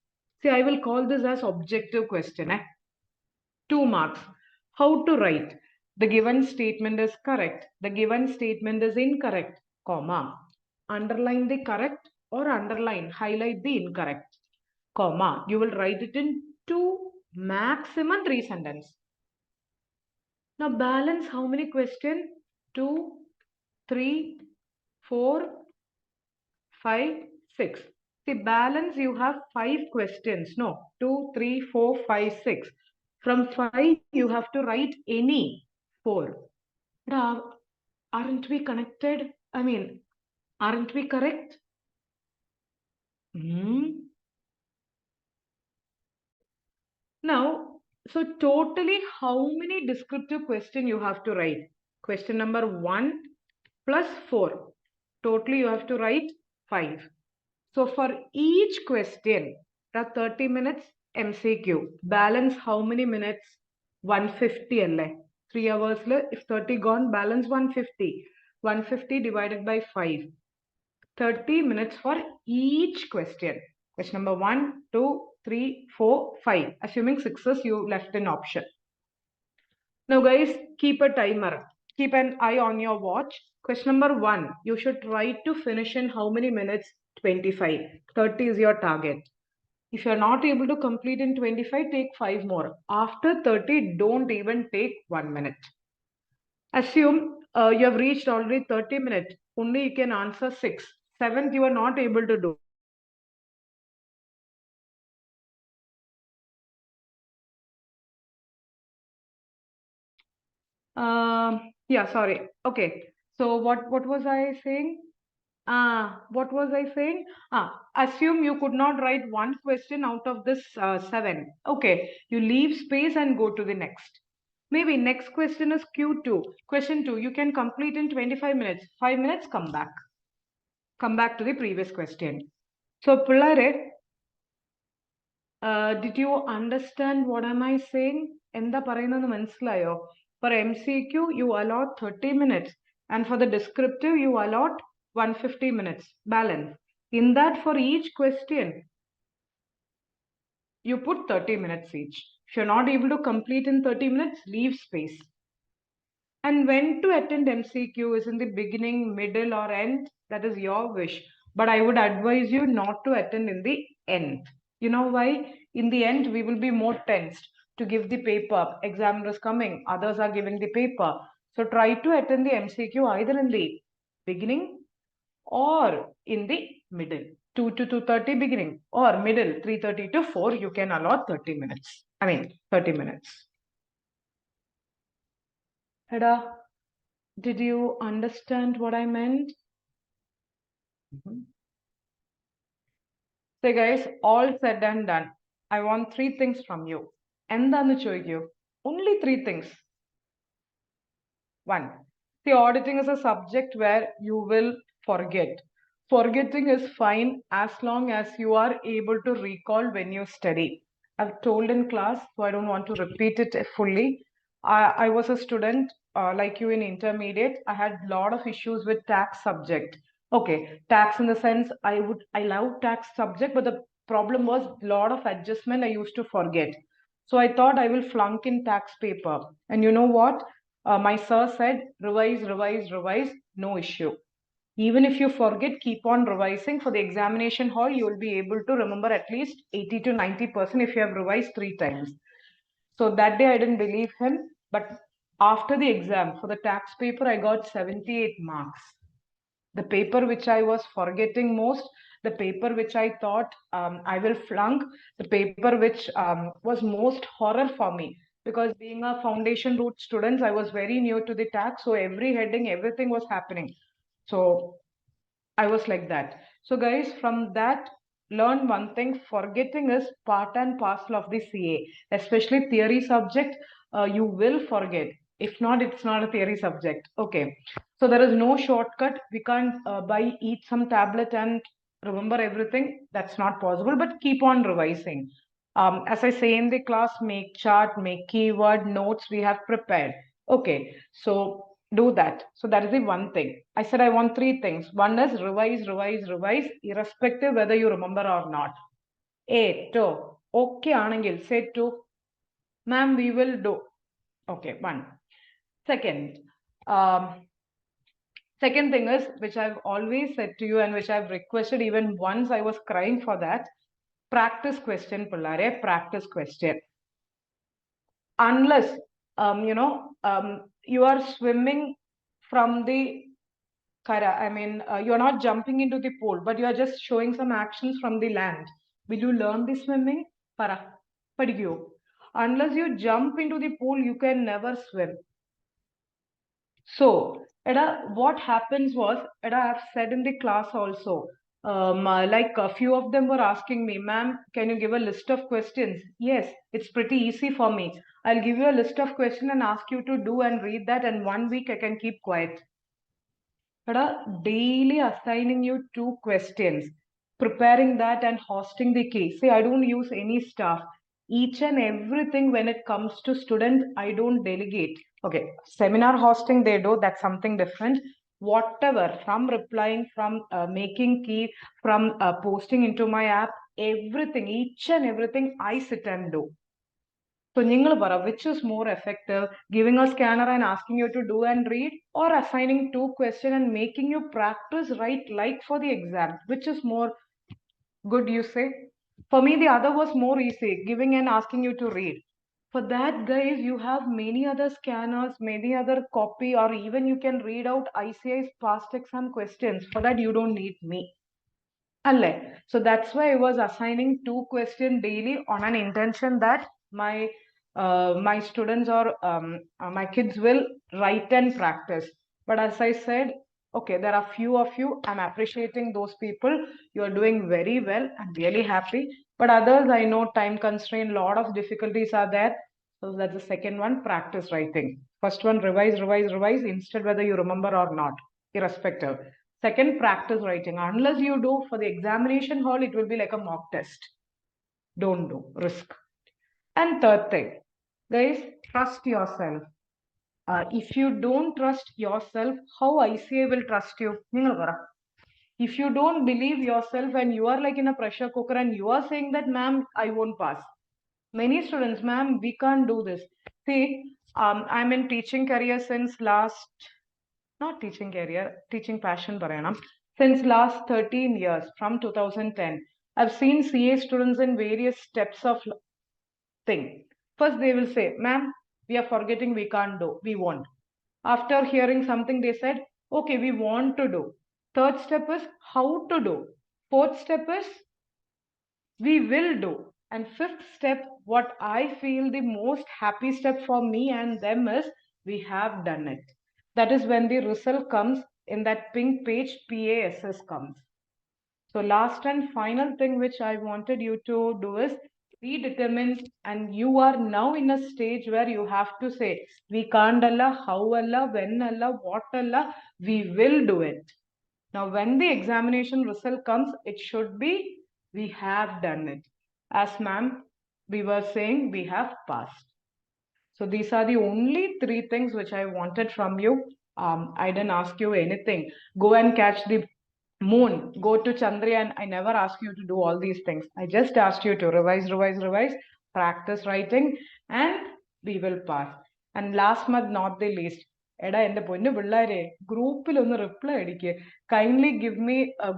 See, I will call this as objective question. 2 marks. How to write? The given statement is correct. The given statement is incorrect, comma. Underline the correct or underline, highlight the incorrect, comma. You will write it in 2, maximum 3 sentences. Now balance how many questions? 2, 3, 4, 5, 6. See, balance you have 5 questions. No, 2, 3, 4, 5, 6. From 5, you have to write any 4. But aren't we connected? I mean, aren't we correct? Now, so totally how many descriptive question you have to write? Question number 1 plus 4. Totally you have to write 5. So for each question, 30 minutes MCQ. Balance how many minutes? 150 alle. 3 hours if 30 gone, balance 150. 150 divided by 5. 30 minutes for each question. Question number 1, 2, 3, 4, 5. Assuming 6s, you left an option. Now guys, keep a timer. Keep an eye on your watch. Question number 1, you should try to finish in how many minutes? 25. 30 is your target. If you're not able to complete in 25, take 5 more. After 30, don't even take 1 minute. Assume you have reached already 30 minutes. Only you can answer 6. 7th, you are not able to do. Yeah, sorry. Okay. So what was I saying? What was I saying? Assume you could not write one question out of this 7. Okay, you leave space and go to the next. Maybe next question is Q2. Question 2, you can complete in 25 minutes. 5 minutes, come back. Come back to the previous question. So, Pillare, did you understand what am I saying? എന്താ പറയുന്നത് മനസ്സിലായോ? For MCQ, you allot 30 minutes. And for the descriptive, you allot 150 minutes. Balance. In that, for each question, you put 30 minutes each. If you're not able to complete in 30 minutes, leave space. And when to attend MCQ is in the beginning, middle, or end. That is your wish. But I would advise you not to attend in the end. You know why? In the end, we will be more tensed to give the paper. Examiner is coming, others are giving the paper. So try to attend the MCQ either in the beginning or in the middle. 2 to 2:30 beginning or middle 3:30 to 4. You can allot 30 minutes. 30 minutes. Heda, did you understand what I meant? So guys, all said and done. I want 3 things from you. എന്താന്ന് ചോദിക്കൂ? Only 3 things. 1. See, auditing is a subject where you will forget. Forgetting is fine as long as you are able to recall when you study. I've told in class, so I don't want to repeat it fully. I was a student like you in intermediate. I had a lot of issues with tax subject. Okay, tax in the sense I love tax subject, but the problem was a lot of adjustment I used to forget. So I thought I will flunk in tax paper. And you know what? My sir said, revise, revise, revise, no issue. Even if you forget, keep on revising. For the examination hall, you will be able to remember at least 80 to 90% if you have revised 3 times. So that day I didn't believe him. But after the exam, for the tax paper, I got 78 marks. The paper which I was forgetting most, the paper which I thought I will flunk, the paper which was most horror for me. Because being a foundation route student, I was very new to the tax. So every heading, everything was happening. So I was like that. So, guys, from that, learn one thing, forgetting is part and parcel of the CA, especially theory subject. You will forget. If not, it's not a theory subject. Okay. So, there is no shortcut. We can't eat some tablet and remember everything. That's not possible, but keep on revising. As I say in the class, make chart, make keyword notes we have prepared. Okay. So, do that. So that is the one thing. I said I want 3 things. One is revise, revise, revise, irrespective whether you remember or not. A, two. Okay, Anangil, say two. Ma'am, we will do. Okay, one. Second, second thing is, which I've always said to you and which I've requested even once I was crying for that, practice question, Pillare, practice question. Unless, you are swimming from the Kara, I mean, you're not jumping into the pool, but you are just showing some actions from the land. Will you learn the swimming? Para, padigu. Unless you jump into the pool, you can never swim. So, what happens was, I've said in the class also, like a few of them were asking me, ma'am, can you give a list of questions? Yes, it's pretty easy for me. I'll give you a list of questions and ask you to do and read that, and 1 week I can keep quiet. Daily assigning you 2 questions, preparing that and hosting the case. See, I don't use any staff. Each and everything when it comes to students, I don't delegate. Okay, seminar hosting they do, that's something different. Whatever, from replying, from making key, from posting into my app, everything, each and everything I sit and do. So, which is more effective, giving a scanner and asking you to do and read, or assigning 2 questions and making you practice right like for the exam? Which is more good, you say? For me, the other was more easy, giving and asking you to read. For that, guys, you have many other scanners, many other copy, or even you can read out ICI's past exam questions. For that, you don't need me. So that's why I was assigning 2 questions daily on an intention that my students or my kids will write and practice. But as I said, okay, there are few of you. I'm appreciating those people. You are doing very well. I'm really happy. But others, I know time constraint, lot of difficulties are there. So that's the second one, practice writing. First one, revise, revise, revise, instead whether you remember or not, irrespective. Second, practice writing. Unless you do for the examination hall, it will be like a mock test. Don't do, risk. And third thing, guys, trust yourself. If you don't trust yourself, how ICA will trust you? If you don't believe yourself and you are like in a pressure cooker and you are saying that, ma'am, I won't pass. Many students, ma'am, we can't do this. See, I'm in teaching career since last, not teaching career, teaching passion parayanam. Since last 13 years, from 2010, I've seen CA students in various steps of thing. First, they will say, ma'am, we are forgetting, we can't do, we won't. After hearing something, they said, okay, we want to do. Third step is how to do. Fourth step is we will do. And fifth step, what I feel the most happy step for me and them is we have done it. That is when the result comes in that pink page, PASS comes. So last and final thing which I wanted you to do is be determined, and you are now in a stage where you have to say, we can't Allah, how Allah, when Allah, what Allah, we will do it. Now, when the examination result comes, it should be, we have done it. As ma'am, we were saying, we have passed. So these are the only 3 things which I wanted from you. I didn't ask you anything. Go and catch the moon. Go to Chandrayaan. I never asked you to do all these things. I just asked you to revise, revise, revise. practice writing, and we will pass. And last but not the least, എടാ എൻ്റെ പൊന്നു പിള്ളേരെ ഗ്രൂപ്പിൽ ഒന്ന് reply അടിക്കുക. Kindly give me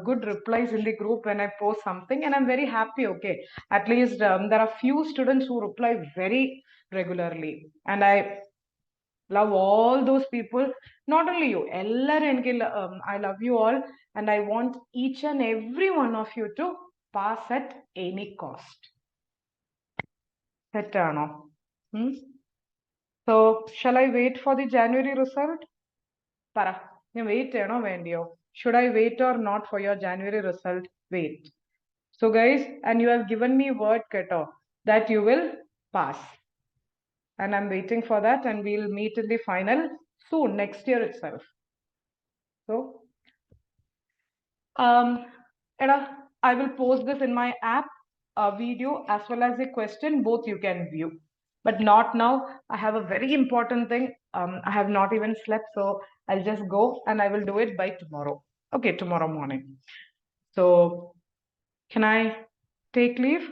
good replies in the group when I post something, and I'm very happy. Okay, at least there are few students who reply very regularly, and I love all those people. Not only you, I love you all, and I want each and every one of you to pass at any cost. തെറ്റാണോ? So shall I wait for the January result? പറ, ഞാൻ wait ചെയ്യണോ വേണ്ടിയോ? Should I wait or not for your January result? Wait. So guys, and you have given me word keto that you will pass, and I'm waiting for that, and we'll meet in the final soon, next year itself. So I will post this in my app, a video as well as a question, both you can view, but not now. I have a very important thing. I have not even slept, so I'll just go and I will do it by tomorrow. Okay, tomorrow morning. So can I take leave?